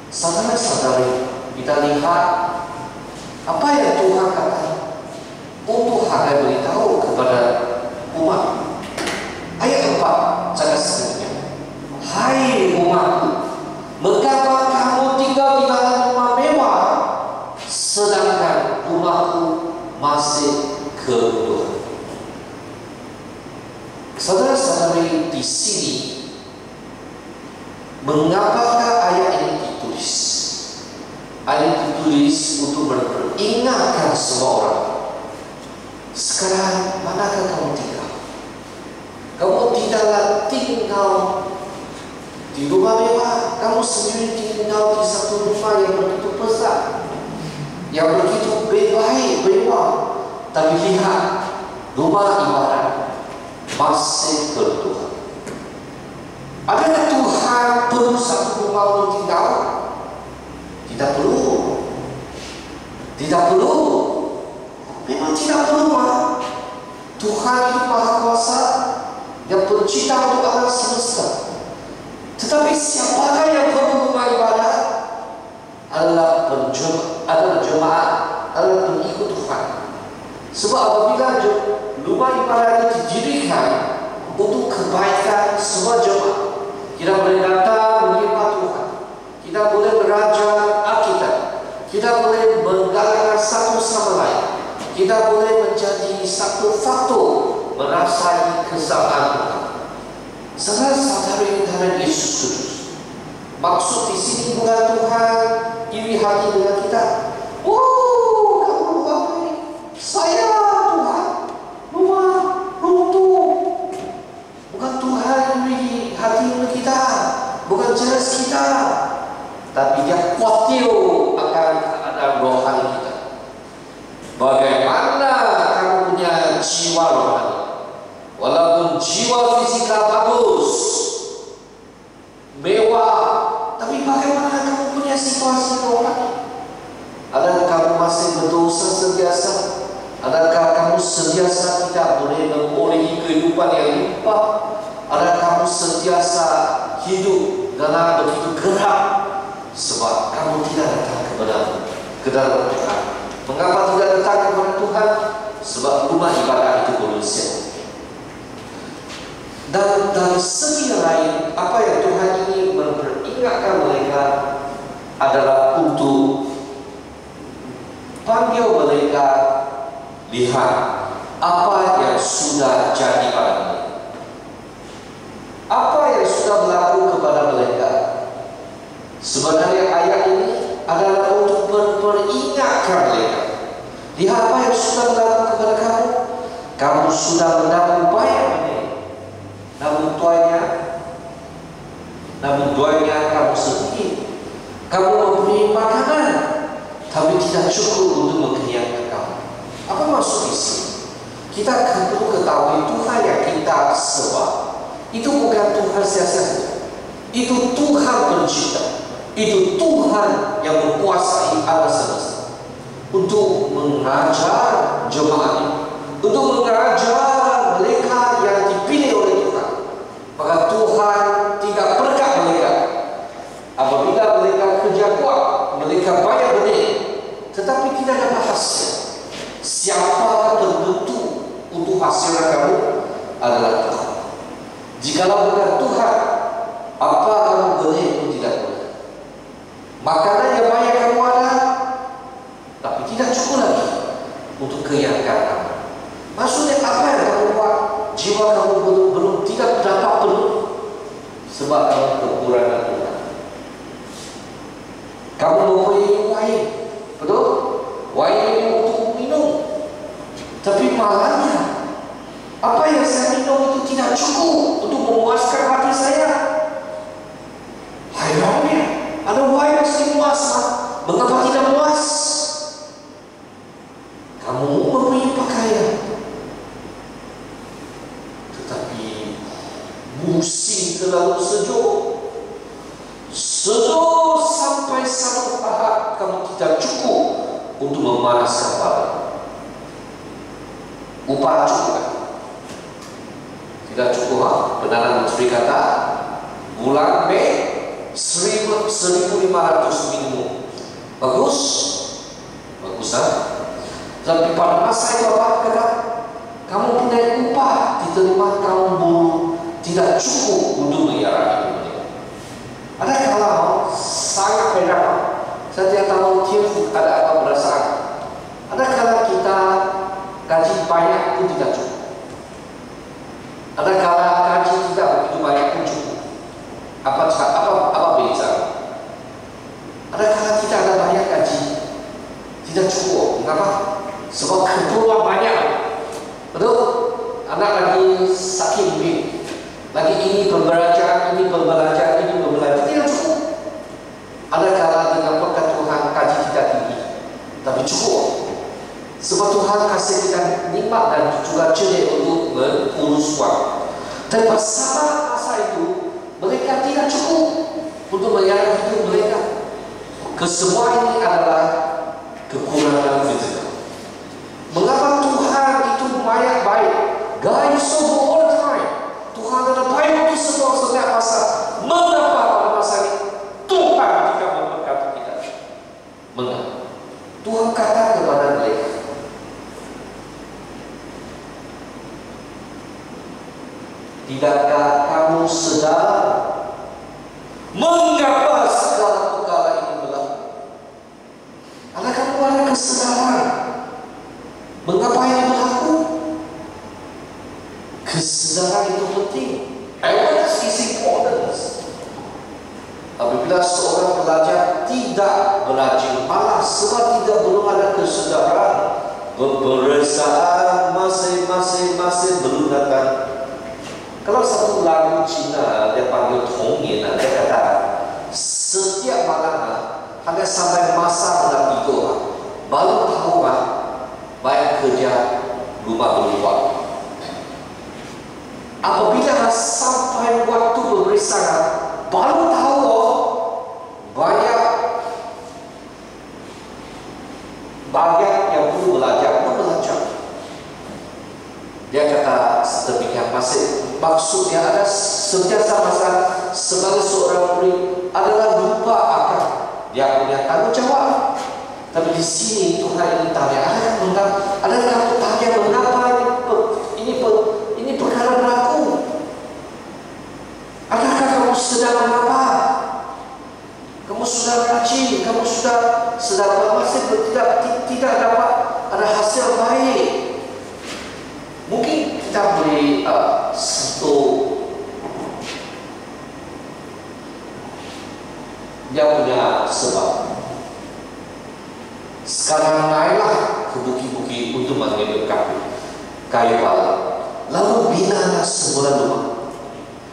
Saudara-saudari, kita lihat apa yang Tuhan katakan untuk Hagai beritahu kepada umat. Ayat 4 cakap sebenarnya, hai umatku, mengapa kamu tinggal di dalam rumah mewah, sedangkan rumahku masih keruntuhan. Saudara-saudari, di sini mengapa Ayat ditulis untuk memperingatkan semua orang. Sekarang manakah kamu tinggal? Kamu tidaklah tinggal di rumah mewah. Kamu sendiri tinggal di satu rumah yang begitu besar, yang begitu baik, mewah. Tapi lihat, rumah ibadat masih bertuhan. Adakah Tuhan perlu satu rumah untuk tinggal? Tidak perlu. Tidak perlu. Memang tidak perlu. Tuhan itu Maha Kuasa yang pencipta untuk alam semesta. Tetapi siapakah yang perlu rumah ibadat? Adalah jemaat, adalah pengikut Tuhan. Sebab apabila rumah ibadat itu didirikan untuk kebaikan semua jemaat, kita boleh datang menyembah Tuhan, kita boleh belajar Alkitab, kita boleh menggalakkan satu sama lain, kita boleh menjadi satu faktor merasai kesamaan Tuhan. Saudara-saudari Yesus Kristus, maksud di sini bukan Tuhan iri hati dengan kita. Oh, kamu baik, saya Tuhan, rumah runtuh. Bukan Tuhan iri hati dengan kita, bukan jelas kita, tapi Dia khawatir akan keadaan rohani kita. Bagaimana kamu punya jiwa rohani? Walaupun jiwa fisika bagus, mewah, tapi bagaimana kamu punya situasi rohani? Adakah kamu masih berdosa sentiasa? Adakah kamu sentiasa tidak boleh memperolehi kehidupan yang limpah? Adakah kamu sentiasa hidup dalam begitu gerak? Sebab kamu tidak datang ke dalam Tuhan. Mengapa tidak datang kepada Tuhan? Sebab rumah ibadat itu bersiap. Dan dari segi lain, apa yang Tuhan ingin memperingatkan mereka adalah untuk panggil mereka lihat apa yang sudah jadi pada mereka, apa yang sudah berlaku kepada mereka. Sebenarnya ayat ini adalah untuk memperingatkan mereka. Lihat apa yang sudah berlaku kepada kamu. Kamu sudah mendapat banyak ini. Namun tuanya kamu sedikit. Kamu mempunyai makanan, tapi tidak cukup untuk mengenyangkan kamu. Apa maksud di sini? Kita perlu ketahui Tuhan yang kita sembah itu bukan Tuhan sia-sia. Itu Tuhan pencipta. Itu Tuhan yang menguasai alam semesta untuk mengajar jemaat, untuk mengajar mereka yang dipilih oleh Tuhan. Maka Tuhan tidak berkat mereka apabila mereka kerja kuat, mereka banyak benih, tetapi tidak ada hasil. Siapa penentu untuk hasil kamu adalah Tuhan. Jikalau bukan Tuhan, apa kamu benih pun tidak boleh. Makanan yang banyak kamu ada, tapi tidak cukup lagi untuk kenyangkan kamu. Maksudnya apa yang kamu buat? Jiwa kamu belum tidak dapat penuh sebab kamu kekurangan Tuhan. Kamu mempunyai wain, betul? Wain ini untuk minum, tapi malamnya apa yang saya minum itu tidak cukup untuk memuaskan hati saya. Herannya, ada wain yang stimulas, mengapa tidak puas? Kamu mempunyai pakaian, tetapi musim terlalu sejuk sampai satu tahap kamu tidak cukup untuk memanaskan badan. Upah cukup? Tidak cukup. Perdana Menteri kata bulan Mei 1.500 minimum. Bagus, bagus Tapi pada masa itu apa kata? Kamu punya upah diterima kaum buruh tidak cukup untuk menyerah hidup mereka. Ada kalau sangat beda. Saya tidak tahu tiap ada apa perasaan. Ada kala kita gaji banyak pun tidak cukup. Ada kala gaji tidak begitu banyak pun cukup. Apa beza? Ada kala kita ada banyak gaji Mengapa? Sebab keperluan banyak. Betul? Anak lagi sakit mungkin, lagi ini pembelajaran, ini pembelajaran, ini pembelajaran, tidak cukup. Ada kala dengan berkat Tuhan gaji kita tinggi, tapi cukup. Sebab Tuhan kasih kita nikmat dan juga cerdik untuk mengurus wang. Dan bersama masa itu, mereka tidak cukup untuk melayani hidup mereka. Kesemua ini adalah kekurangan fizikal. Mengapa Tuhan itu banyak baik? God is so good all the time. Tuhan adalah baik untuk semua setiap masa. Mengapa pada masa ini Tuhan tidak memberkati kita? Mengapa? Tuhan kata kepada mereka, tidakkah kamu sedar mengapa segala perkara ini berlaku? Adakah kamu ada kesadaran mengapa ini berlaku? Kesadaran itu penting. Awareness is important. Apabila seorang pelajar tidak belajar malas sebab belum ada kesadaran, perasaan masing-masing belum datang. Kalau satu lagu Cina dia panggil Tongyan, dia kata setiap malam ada sampai masa nak tidur, baru tahu baik kerja rumah berubah. Apabila sampai waktu pemeriksaan, baru tahu banyak bagian yang perlu belajar. Dia kata sedemikian masih maksudnya ada sentiasa masa sebagai seorang murid adalah lupa akan dia punya tanggung jawab. Tapi di sini Tuhan ingin tanya, adakah kamu tanya mengapa ini perkara berlaku? Adakah kamu sedang mengapa? Kamu sudah rajin, kamu sudah masih tidak dapat ada hasil baik. Mungkin kita boleh satu dia punya sebab. Sekarang naiklah ke bukit-bukit untuk mengambil kayu pala, lalu binalah semula rumah.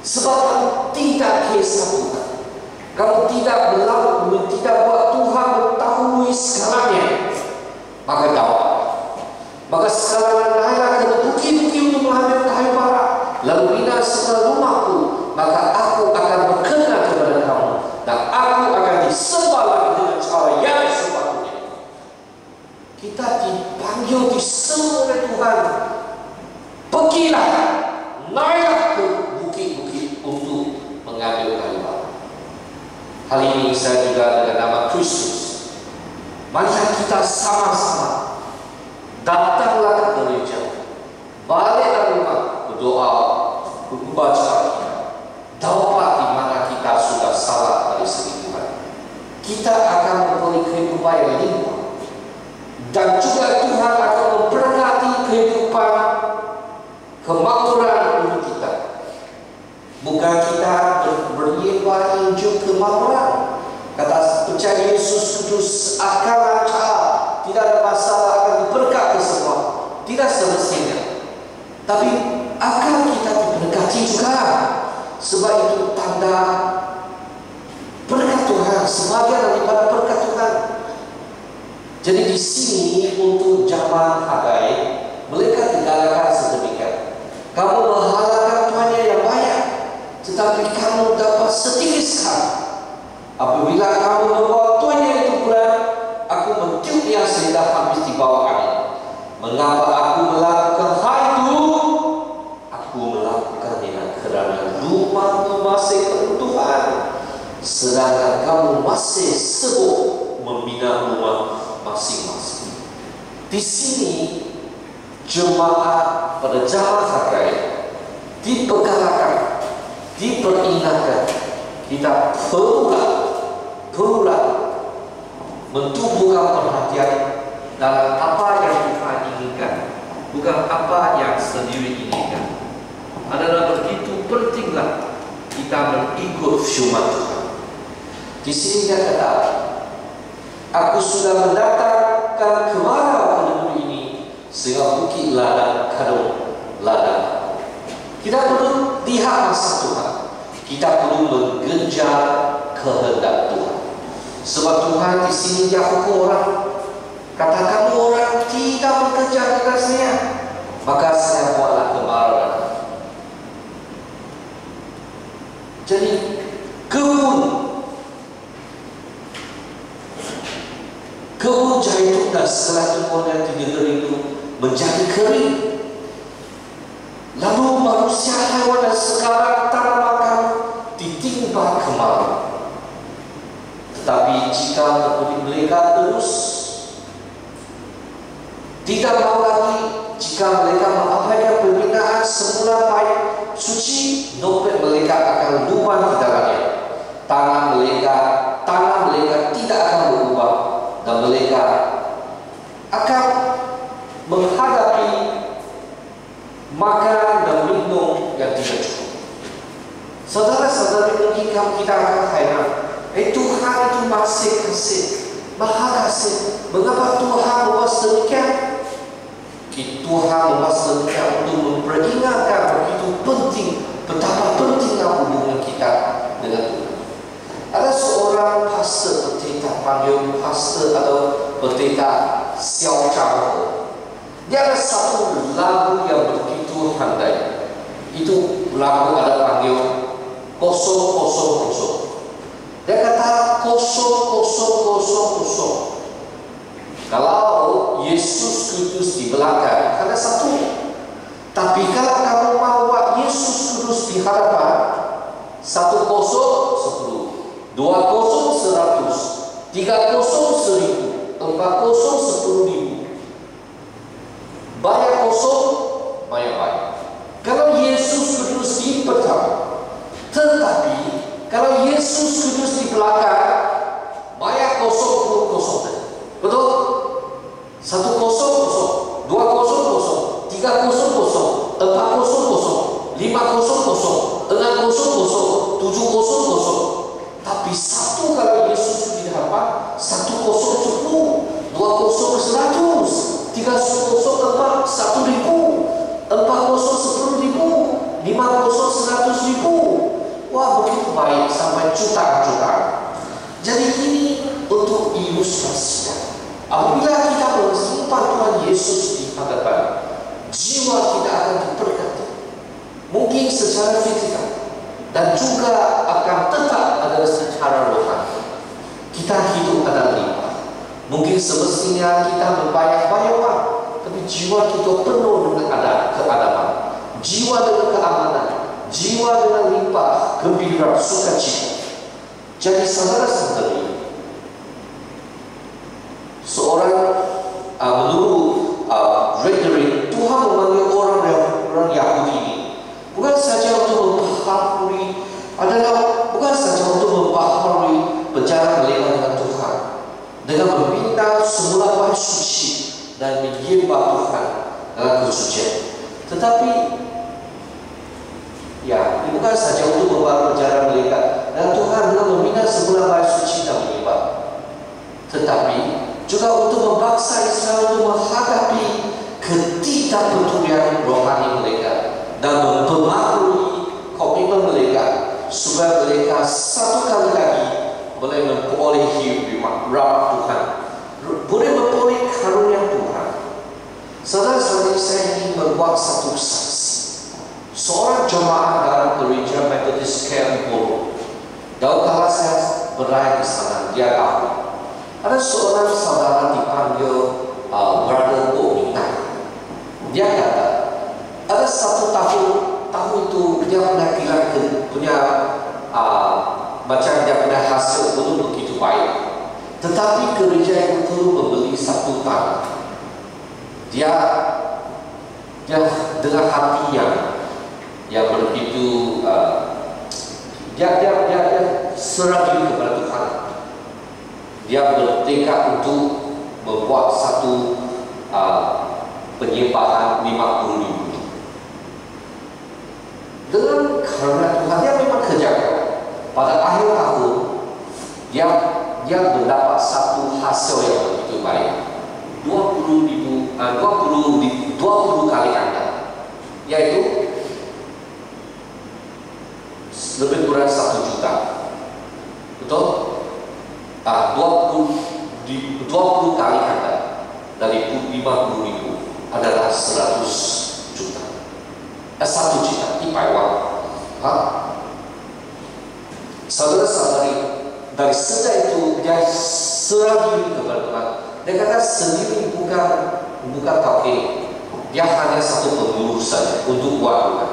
Sebab kamu tidak kisah Tuhan, kamu tidak buat Tuhan mengetahui segalanya, maka dapat. Maka sekarang naiklah ke bukit-bukit untuk mengambil kayu pala, lalu bina semula rumahku, maka aku akan berkenan kepada kamu, dan aku akan disembah lagi dengan cara yang sepatutnya. Kita dipanggil disembah oleh Tuhan. Pergilah, naiklah ke bukit-bukit untuk mengambil kayu pala. Hal ini saya juga dengan nama Kristus. Mari kita sama-sama datanglah ke gereja, baliklah rumah, berdoa, membaca, dapat di mana kita sudah salah dari segi Tuhan. Kita akan memberi kehidupan yang limpah, dan juga Tuhan akan memberkati kehidupan kemakmuran untuk kita. Bukan kita beriman Injil kemakmuran. Kata percaya Yesus Kudus akan lancar, tidak ada masalah, akan diberkati semua. Tidak semestinya, tapi akan kita diberkati juga. Sebab itu tanda berkat Tuhan, sebagian daripada berkat Tuhan. Jadi di sini untuk zaman Hagai, mereka digalakan sedemikian. Kamu mengharapkan Tuhan yang banyak, tetapi kamu dapat sedikit sekali. Apabila kamu membawa Tuhan itu pulang, aku mentiup yang sedang habis di bawah angin. Mengapa aku melakukan hal itu? Aku melakukannya kerana rumahmu masih penuh Tuhan, sedangkan kamu masih sibuk membina rumah masing-masing. Di sini jemaat pada zaman Hagai dipergalakan, diperingatkan, kita perlulah mentumbuhkan perhatian dalam apa yang Tuhan inginkan, bukan apa yang sendiri inginkan. Adalah begitu pentinglah kita mengikut firman Tuhan. Di sini dia kata, aku sudah mendatangkan kemarau sehingga bukit ladang kadung ladang. Kita perlu lihat masa Tuhan. Kita perlu mengejar kehendak Tuhan. Sebab Tuhan di sini dia hukum orang. Kata kamu orang tidak bekerja dengan saya, maka saya buatlah kemarahan. Jadi kebun zaitun dan segala tumbuhan yang di negeri itu menjadi kering. Lalu manusia, hewan dan segala tanaman ditimpa kemarau. Tetapi jika mereka terus tidak mau lagi, jika mereka mengabaikan pembinaan semula baik suci, dompet mereka akan lupa di dalamnya. Tangan mereka tidak akan berubah, dan mereka akan menghadapi makanan dan minum yang tidak cukup. Saudara-saudari, mungkin kita akan heran, Tuhan itu masih kasih, maha kasih. Mengapa Tuhan membuat demikian? Tuhan membuat demikian untuk memperingatkan begitu penting, betapa pentingnya hubungan kita dengan Tuhan. Ada seorang pastor pendeta, panggil pastor atau pendeta Xiao Zhang. Dia ada satu lagu yang begitu handai. Itu lagu ada panggil 000. Dia kata 000. Kalau Yesus Kristus di belakang ada satu. Tapi kalau kamu mau buat Yesus Kristus di hadapan, 10 10, 20 100, 30 1000, 40 10.000. Banyak kosong, banyak baik. Kalau Yesus Kristus di pertama, tetapi kalau Yesus Kristus di belakang, banyak kosong pun kosong. Betul? 1 kosong kosong, 2 kosong kosong, 3 kosong kosong, 4 kosong kosong, 5 kosong kosong, 6 kosong kosong, 7 kosong kosong. Tapi satu kalau Yesus di hadapan, 1 kosong 10, 2 kosong 100, 3 kosong 4 1.000, 4 kosong 10.000, 5 kosong 100.000. Wah, begitu baik sampai jutaan-jutaan. Jadi ini untuk ilustrasi. Apabila kita bersimpan Tuhan Yesus di hadapan, jiwa kita akan diberkati. Mungkin secara fisikal dan juga akan tetap ada secara rohani. Kita hidup adalah limpah. Mungkin semestinya kita membayar uang, tapi jiwa kita penuh dengan keadaban, jiwa dengan keamanan, jiwa dengan limpah, gembira, sukacita. Jadi saudara-saudari, seorang menurut rhetoric, Tuhan memanggil orang Yahudi ini bukan saja untuk mempengaruhi, bukan saja untuk mempengaruhi penjara mereka dengan Tuhan, dengan meminta semula baik suci dan menyembah Tuhan dalam kesucian. Tetapi ya, bukan saja untuk membawa penjara mereka dan Tuhan dengan meminta semula baik suci dan menyembah, tetapi juga untuk memaksa Israel untuk menghadapi ketidakpedulian rohani mereka dan mempengaruhi komitmen mereka supaya mereka satu kali lagi boleh memperolehi rahmat Tuhan, boleh memperoleh karunia Tuhan. Saudara-saudari, saya ingin membuat satu saksi. Seorang jemaat dalam gereja Methodist Campbell, dan kalau saya berada di sana, dia tahu ada seorang saudara dipanggil Brother O'Neill. Dia kata ada satu tahun itu dia punya macam dia punya hasil belum begitu baik, tetapi gereja itu perlu membeli satu tanah. Dia dengan hati yang begitu dia serah diri kepada Tuhan. Dia bertekad untuk membuat satu penyembahan 50.000. Dengan karena Tuhan, dia memang kerja. Pada akhir tahun dia mendapat satu hasil yang begitu baik. 20 kali ganda, yaitu lebih kurang 1 juta. Betul? 20 kali ganda dari 50.000 adalah 100 juta. 1 juta, 100万。Saudara-saudari, dari sejak itu dia serah diri kepada Tuhan. Dia kata sendiri bukan kaki. Dia hanya satu pengurus saja untuk buat Tuhan.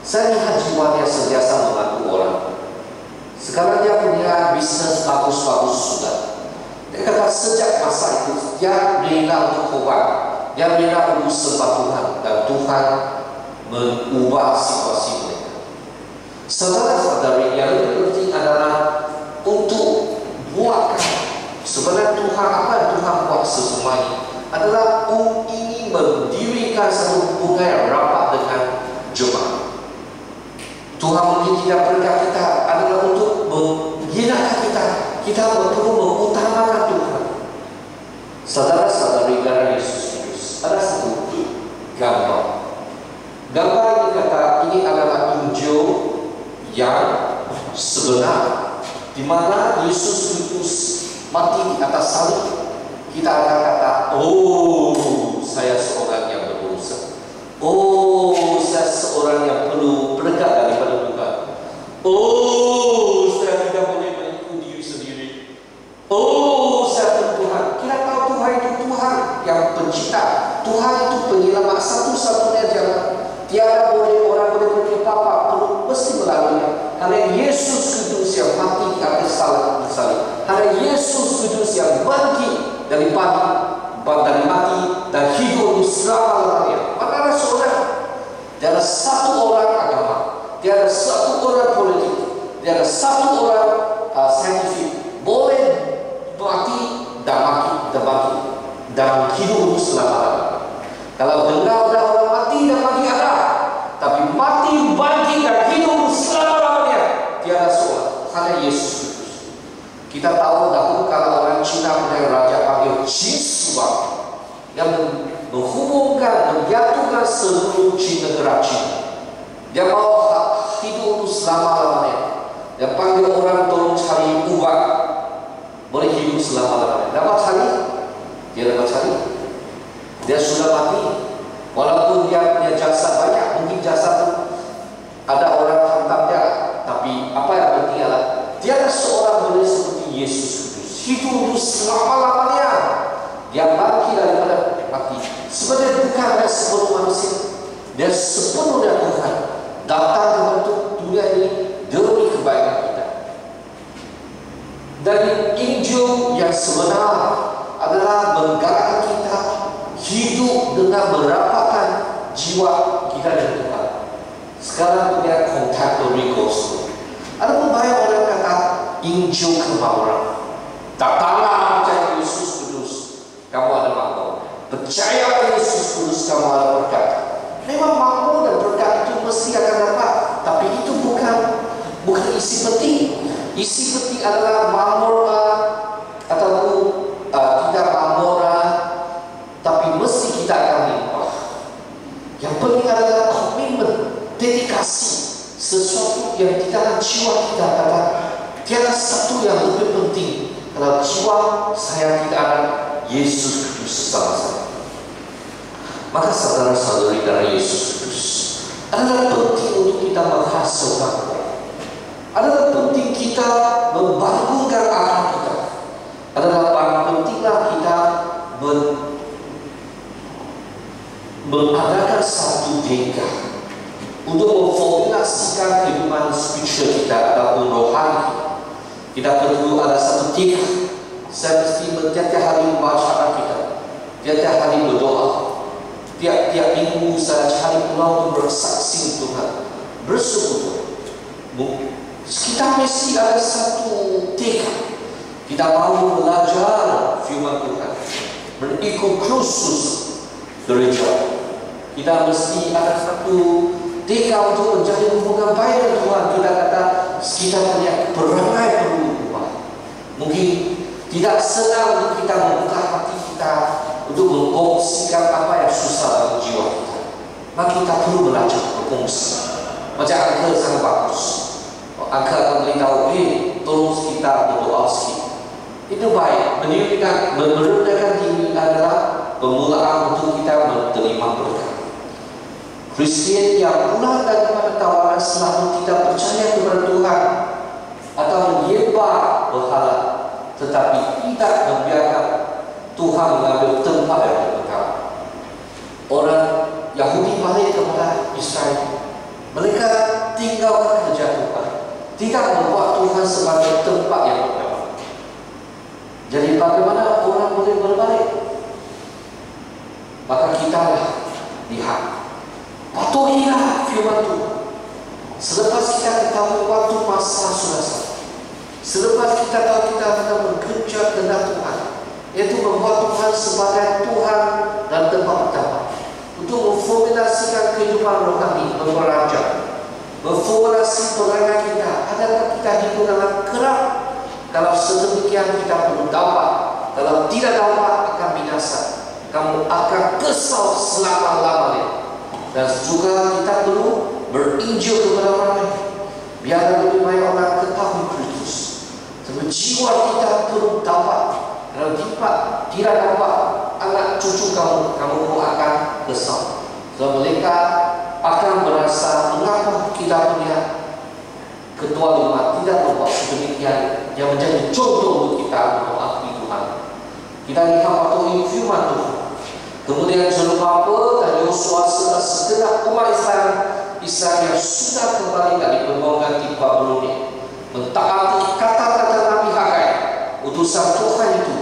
Saya lihat jiwanya sentiasa membantu orang. Sekarang dia punya bisnis bagus-bagus sudah. Dia kata sejak masa itu dia rela untuk khotbah, dia rela untuk sembah Tuhan, dan Tuhan mengubah situasi mereka. Saudara-saudari, yang lebih penting adalah untuk buatkan sebenarnya Tuhan, apa yang Tuhan buat semuanya adalah ingin mendirikan satu hubungan yang rapat dengan jemaat. Tuhan mungkin tidak berkat kita adalah untuk menghinakan kita perlu mengutamakan Tuhan. Saudara-saudari karena Yesus Kristus, ada satu gambar. Gambar ini kata ini adalah Injil yang sebenar, di mana Yesus Kristus mati di atas salib. Kita akan kata, oh, saya seorang yang berdosa. Oh, saya seorang yang perlu berkat daripada Tuhan. Oh, saya tidak boleh mengikuti diri sendiri. Oh, saya perlu Tuhan. Kita tahu Tuhan itu Tuhan yang pencipta. Tuhan itu penyelamat satu-satunya jalan. Tiada orang boleh pergi apa-apa, perlu mesti melaluinya. Hanya Yesus Kristus yang mati di atas salib. Hanya Yesus Kristus yang bangkit dari mati dan hidup selama-lamanya. Maka saudara, tiada satu orang agama, tiada satu orang politik, tiada satu orang saintifik boleh mati dan hidup selama-lamanya. Kalau dengar orang mati dan bangkit ada, tapi mati, bangkit dan hidup selama-lamanya tiada seorang, hanya Yesus Kristus. Kita tahu dahulu kalau orang Cina punya raja panggil Qishuang yang menghubungkan, menyatukan seluruh negara Cina. Dia mau hidup selama-lamanya. Dia panggil orang tolong cari ubat, boleh hidup selama-lamanya. Dapat cari? Dia dapat cari. Dia sudah mati. Walaupun dia punya jasa banyak, mungkin jasa itu ada orang hantam dia, tapi apa yang penting adalah tiada seorang boleh seperti Yesus Kristus hidup selama-lamanya. Dia bangkit daripada mati. Sebenarnya bukan dia sepenuh manusia, dia sepenuhnya Tuhan datang ke bentuk dunia ini demi kebaikan kita. Dan Injil yang sebenar adalah menggalakkan kita hidup dengan merapatkan jiwa kita dengan Tuhan. Sekarang punya contemporary gospel. Ada pun banyak orang kata Injil kemakmuran. Datanglah percaya Yesus Kudus, kamu ada makmur. Percaya Yesus Kudus, kamu ada berkat. Memang makmur dan berkat itu mesti akan dapat, tapi itu bukan isi penting. Isi penting adalah makmur ataupun tidak makmur, tapi mesti kita akan limpah. Yang penting adalah komitmen, dedikasi, sesuatu yang di dalam jiwa kita kata tiada satu yang lebih penting kalau jiwa saya tidak ada Yesus Kristus bersama saya. Maka saudara-saudari dari Yesus Kristus adalah penting untuk kita menghasilkan orang. Adalah penting kita membangunkan akal kita. Adalah paling pentinglah kita mengadakan satu deka untuk memformulasikan kehidupan spiritual kita ataupun rohani. Kita perlu ada satu deka. Saya mesti tiap-tiap hari membaca kita, tiap-tiap hari berdoa, tiap-tiap minggu saya cari pulang untuk bersaksi Tuhan, bersekutu. Kita mesti ada satu tekad. Kita mau belajar firman Tuhan, berikut kursus gereja. Kita mesti ada satu tekad untuk menjadi hubungan baik dengan Tuhan. Kita kata kita punya perangai perlu ubah. Mungkin tidak senang untuk kita membuka hati kita untuk mengkongsikan apa yang susah dalam jiwa kita. Maka kita perlu belajar berkongsi. Macam Angka sangat bagus. Angka akan beritahu, tolong kita berdoa sikit. Itu baik. Merendahkan diri adalah permulaan untuk kita menerima berkat. Kristian yang pulang daripada tawaran selalu tidak percaya kepada Tuhan atau menyembah berhala, tetapi tidak membiarkan Tuhan mengambil tempat yang berkat. Orang Yahudi balik kepada Israel. Mereka tinggalkan kerja Tuhan, tidak membuat Tuhan sebagai tempat yang berkat. Jadi bagaimana orang boleh berbalik? Maka kita lihat, patuhilah firman Tuhan. Selepas kita ketahui waktu masa sudah sampai, selepas kita tahu kita akan bekerja kehendak Tuhan, yaitu membuat Tuhan sebagai Tuhan dan tempat pertama, untuk memformulasikan kehidupan rohani, memperlancar, memformulasi perangai kita. Adakah kita hidup dalam kerap? Kalau sedemikian kita perlu dapat. Kalau tidak dapat akan binasa. Kamu akan kesal selama-lamanya. Dan juga kita perlu berinjil kepada orang lain. Biar lebih banyak orang ketahui Kristus. Sebab jiwa kita perlu dapat. Kalau tidak dapat anak cucu kamu pun akan kesal. Sebab mereka akan merasa mengapa kita punya ketua rumah tidak membuat sedemikian yang menjadi contoh untuk kita mengakui Tuhan. Kita lihat patuhi firman Tuhan. Kemudian Zerubbabel dan Yosua serta segenap umat Israel yang sudah kembali dari pembuangan di Babilonia mentaati kata-kata Nabi Hagai, utusan Tuhan itu.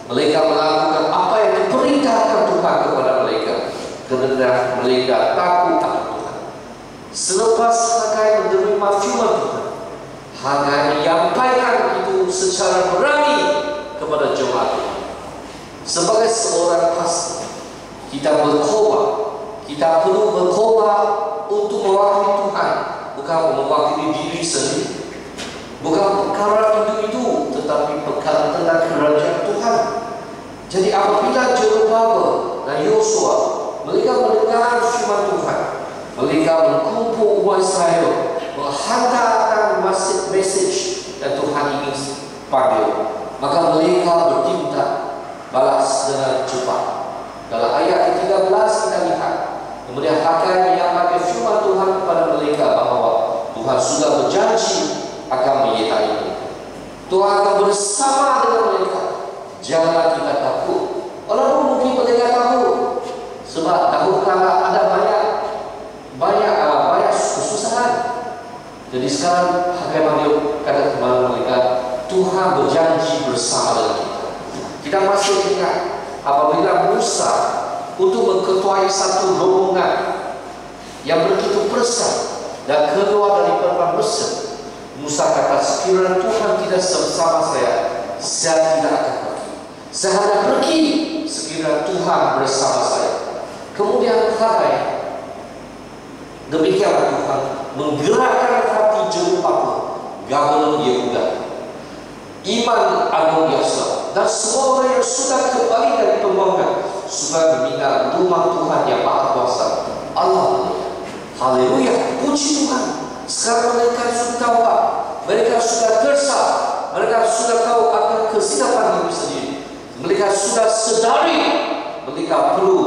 Mereka melakukan apa yang diperintahkan Tuhan kepada mereka, kerana mereka takut akan Tuhan. Selepas Hagai menerima firman Tuhan, Hagai menyampaikan itu secara berani kepada jemaat Tuhan. Sebagai seorang pastor, kita berkhotbah. Kita perlu berkhotbah untuk mewakili Tuhan, bukan mewakili diri sendiri. Bukan perkara itu, tetapi perkara tentang kerajaan Tuhan. Jadi apabila Zerubbabel dan Yosua mereka mendengar firman Tuhan, mereka mengkumpul umat Israel, menghantarkan message yang Tuhan ingin panggil, maka mereka bertindak balas dengan cepat. Dalam ayat ke-13 kita lihat, kemudian Hagai menyampaikan firman Tuhan kepada mereka bahawa Tuhan sudah berjanji akan menyertai mereka. Tuhan akan bersama dengan mereka. Janganlah kita takut. Walaupun mungkin mereka takut, sebab dahulu kala ada banyak kesusahan. Jadi sekarang Hagai panggil kata kepada mereka, Tuhan berjanji bersama dengan kita. Kita masih ingat apabila Musa untuk mengketuai satu rombongan yang begitu besar dan keluar dari padang Mesir, Musa kata, sekiranya Tuhan tidak bersama saya tidak akan pergi. Saya akan pergi sekiranya Tuhan bersama saya. Kemudian Hagai, demikianlah Tuhan menggerakkan hati Zerubbabel, Gabel Yehuda, Iman Agung Yasa, dan semua orang yang sudah kembali dari pembuangan supaya meminta rumah Tuhan yang Maha Kuasa Allah. Haleluya, puji Tuhan. Sekarang mereka sudah tahu, mereka sudah kesal, mereka sudah tahu akan kesilapan diri sendiri. Mereka sudah sedari mereka perlu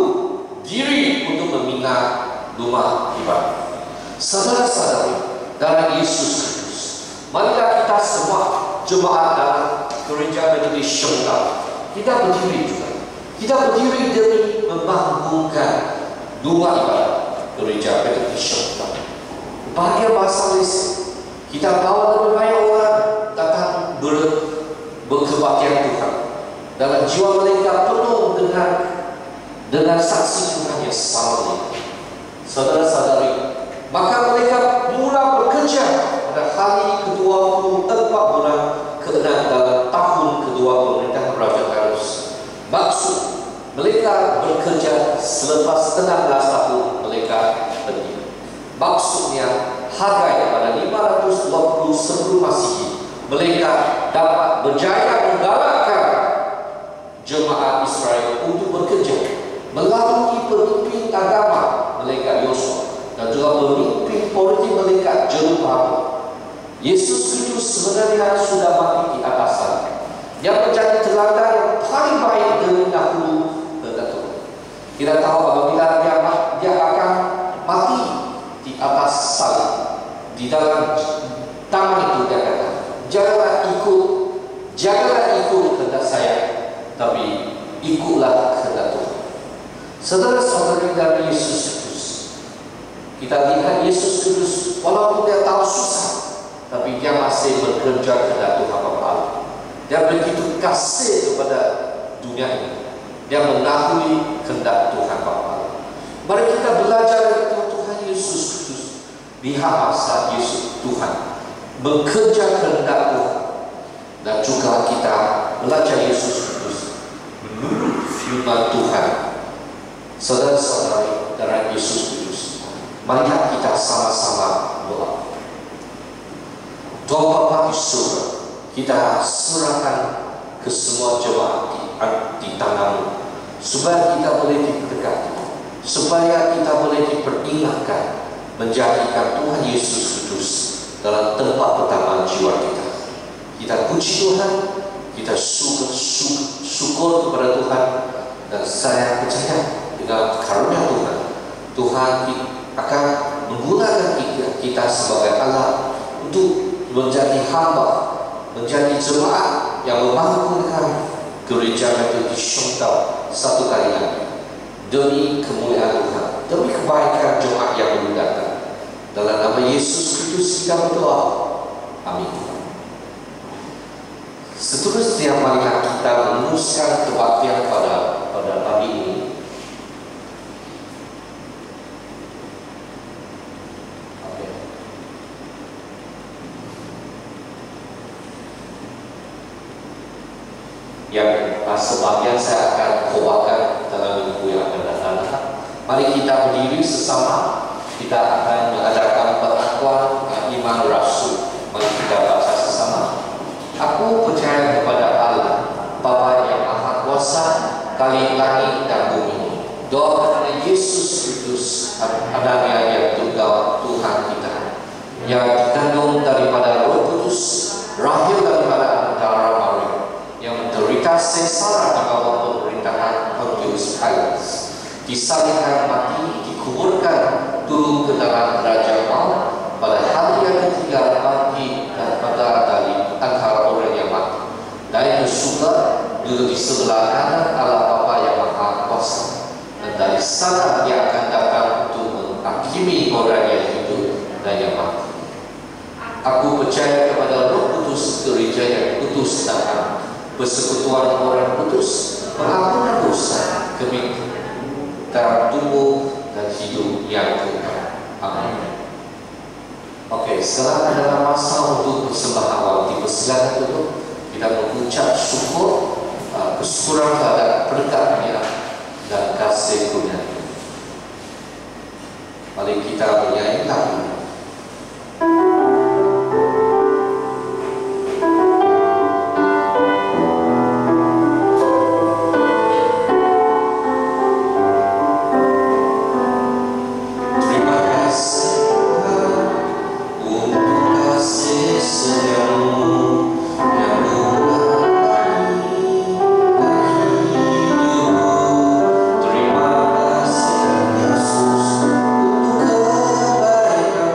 diri untuk meminta rumah ibadah. Saudara-saudari dalam Yesus Kristus, marilah kita semua jemaat dalam gereja Metodis Syengkang, kita berdiri juga. Kita berdiri demi membangunkan rumah ibadah gereja Metodis Syengkang. Bahagia bahasa Malaysia, kita bawa lebih banyak orang datang berkebaktian Tuhan. Dalam jiwa mereka penuh dengan saksi Tuhan yang sama. Saudara-saudari, maka mereka mula bekerja pada hari ke-24 bulan ke-6 dalam tahun kedua pemerintahan Raja Darius. Maksud mereka bekerja selepas 16 tahun mereka pergi. Maksudnya Hagai pada 520 sebelum Masihi, mereka dapat berjaya menggalakkan jemaat Israel untuk bekerja sebenarnya sudah mati di atas salib. Dia menjadi teladan yang paling baik dari dahulu ke Tuhan. Kita tahu apabila dia akan mati di atas salib, di dalam taman itu dia kata, janganlah ikut kehendak saya, tapi ikutlah kehendak Tuhan. Saudara-saudari dari Yesus Kristus, kita lihat Yesus Kristus walaupun dia tahu susah, tapi dia masih bekerja kehendak Tuhan Bapa. Dia begitu kasih kepada dunia ini. Dia mendahului kehendak Tuhan Bapa. Mari kita belajar dari Tuhan Yesus Kristus. Lihat masa Yesus Tuhan bekerja kehendak Tuhan, dan juga kita belajar Yesus Kristus menurut firman Tuhan. Saudara-saudari dalam Yesus Kristus, mari kita sama-sama doa. Doa Bapa di surga, kita serahkan ke semua jemaat di tangan-Mu, supaya kita boleh didekati, supaya kita boleh diperingatkan, menjadikan Tuhan Yesus Kristus dalam tempat pertama jiwa kita. Kita puji Tuhan, kita syukur kepada Tuhan, dan saya percaya dengan karunia Tuhan, Tuhan akan menggunakan kita sebagai alat untuk menjadi hamba, menjadi jemaat yang membangunkan gereja itu di Syongtau satu kali lagi, demi kemuliaan Tuhan, demi kebaikan jemaat yang baru datang. Dalam nama Yesus Kristus kita berdoa. Amin. Seterusnya marilah kita meneruskan kebaktian pada pagi ini. Yang sebagian saya akan khotbahkan dalam minggu yang akan datang. Mari kita berdiri sesama. Kita akan mengadakan pengakuan iman rasul. Mari kita baca sesama. Aku percaya kepada Allah, Bapa yang Maha Kuasa, Kali langit dan bumi. Doa kepada Yesus Kristus, anaknya yang tunggal Tuhan kita, yang dikandung daripada Roh Kudus, lahir daripada darah Maria, yang menderita sengsara di bawah pemerintahan Pontius Pilatus, disalibkan, mati, dikuburkan, turun ke dalam kerajaan maut, pada hari yang ketiga bangkit dari antara orang yang mati, naik ke surga, duduk di sebelah kanan Allah Bapa yang Maha Kuasa, dan dari sana Dia akan datang untuk menghakimi orang yang hidup dan yang mati. Aku percaya kepada Roh Kudus, gereja yang kudus dan am, persekutuan orang kudus, pengampunan dosa, kebaikan tubuh dan hidup yang kekal. Amin. Oke, sekarang adalah masa untuk persembahan awal. Dipersilakan dulu kita mengucap syukur, kesyukuran terhadap berkat-Nya dan kasih karunia. Mari kita bernyanyi lagu. Terima kasih Yesus untuk kebaikan.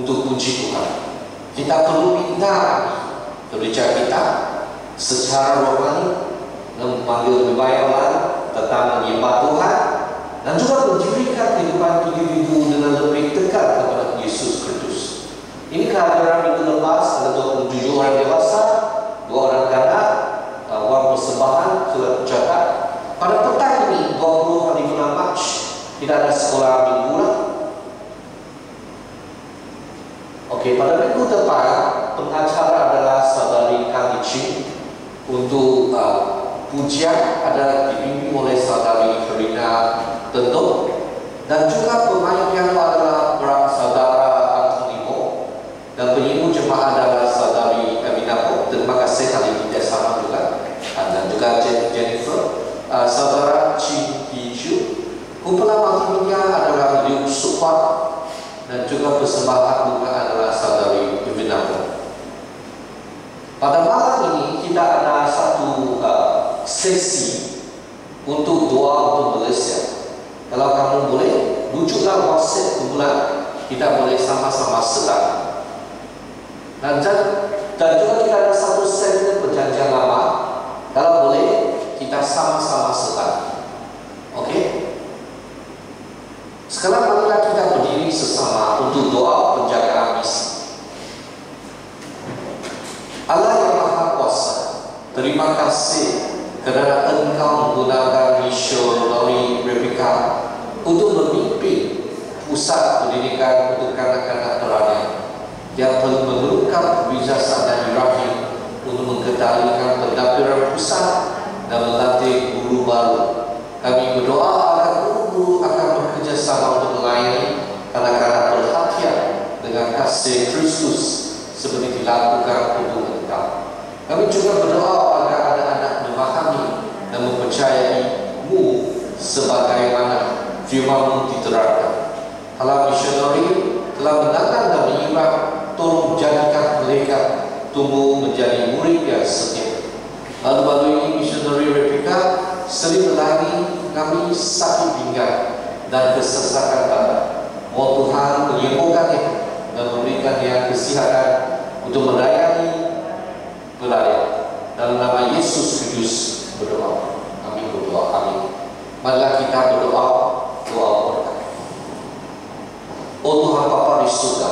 untuk puji Tuhan. Kita perlu minta gereja kita secara rohani memanggil lebih banyak orang tentang menyembah Tuhan dan juga mendirikan kehidupan individu dengan lebih dekat kepada Yesus Kristus. Ini kehadiran minggu lepas ada 27 orang dewasa, 2 orang kanak, uang persembahan sudah tercatat. Pada petang ini 20 hari bulan Mac tidak ada sekolah mingguan. Okey, pada minggu depan pengacara adalah saudari Kang Ichi. Untuk pujian ada dipimpin oleh saudari Karina Tendok dan juga pemain piano adalah saudara Antonimo dan penyanyi jemaah adalah saudari Aminako. Terima kasih kali ini sama juga dan juga Jennifer, saudara Chin Hiju. Kumpulan multimedia adalah Liu Sukwat dan juga persembahan bunga adalah saudari Aminako. Pada malam ini kita ada satu sesi untuk doa untuk Malaysia. Kalau kamu boleh, wujudlah WhatsApp kumpulan, kita boleh sama-sama sedang. Dan juga kita ada satu sesi perjanjian lama. Kalau boleh, kita sama-sama sedang. Okey? Sekarang marilah kita berdiri sesama untuk doa penjagaan misi. Allah yang Maha Kuasa, terima kasih kerana Engkau menggunakan misionari Rebecca untuk memimpin pusat pendidikan untuk kanak-kanak peranian yang telah memerlukan kebijaksanaan Ibrahim untuk mengendalikan pendapatan pusat dan melatih guru baru. Kami berdoa agar guru-guru akan bekerjasama untuk melayani kanak-kanak perhatian dengan kasih Kristus seperti dilakukan untuk Engkau. Kami juga berdoa agar anak-anak memahami dan mempercayai-Mu sebagaimana firman-Mu diterangkan. Kalau misionari telah menantang dan menyimak, tolong jadikan mereka tumbuh menjadi murid yang setia. Lalu ini misionari Rebecca sering melayani kami sakit pinggang dan kesesakan badan. Mohon Tuhan menyembuhkannya dan memberikan dia kesihatan untuk melayani pelarian. Dalam nama Yesus Kristus berdoa. Kami berdoa. Amin. Marilah kita berdoa doa berkat. Oh Tuhan Bapa di surga,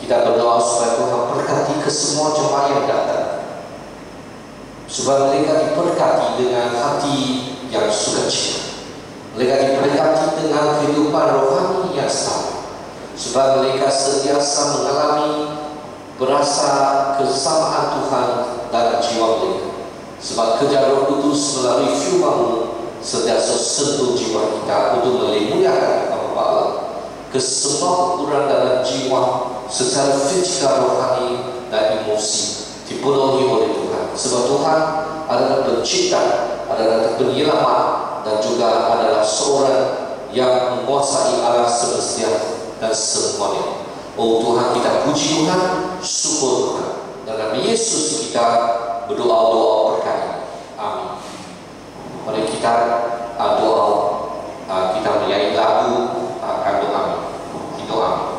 kita berdoa supaya Tuhan berkati ke semua jemaah yang datang, supaya mereka diberkati dengan hati yang sukacita, mereka diberkati dengan kehidupan rohani yang stabil, supaya mereka sentiasa mengalami berasa kesamaan Tuhan dalam jiwa mereka. Sebab kerja Roh Kudus melalui firman-Mu sentiasa sentuh jiwa kita untuk melimuliakan nama Allah. Kesemua kekurangan dalam jiwa secara fisikal, rohani dan emosi dipenuhi oleh Tuhan. Sebab Tuhan adalah pencipta, adalah penyelamat dan juga adalah seorang yang menguasai alam semesta dan semuanya. Oh Tuhan, kita puji Tuhan, syukur Tuhan. Dalam Yesus kita berdoa berkat. Amin. Mari kita doa, kita menyanyi lagu kandung amin. Kita amin.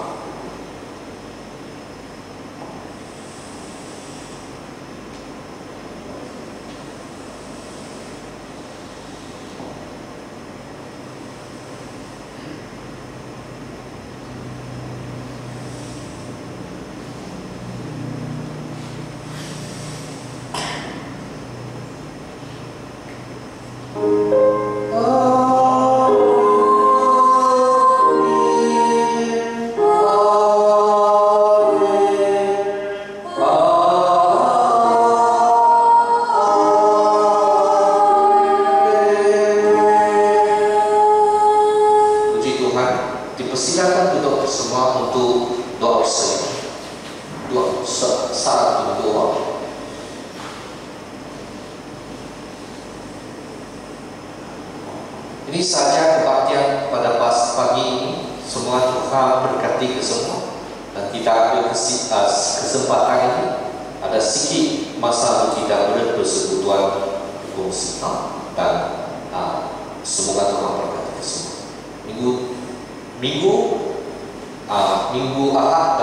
Ini saja kebaktian pada pagi ini. Semua Tuhan berkati ke semua. Dan kita ambil kesempatan ini. Ada sedikit masa untuk kita bersekutuan berkongsi. Dan semoga Tuhan berkati ke semua. Minggu Ahad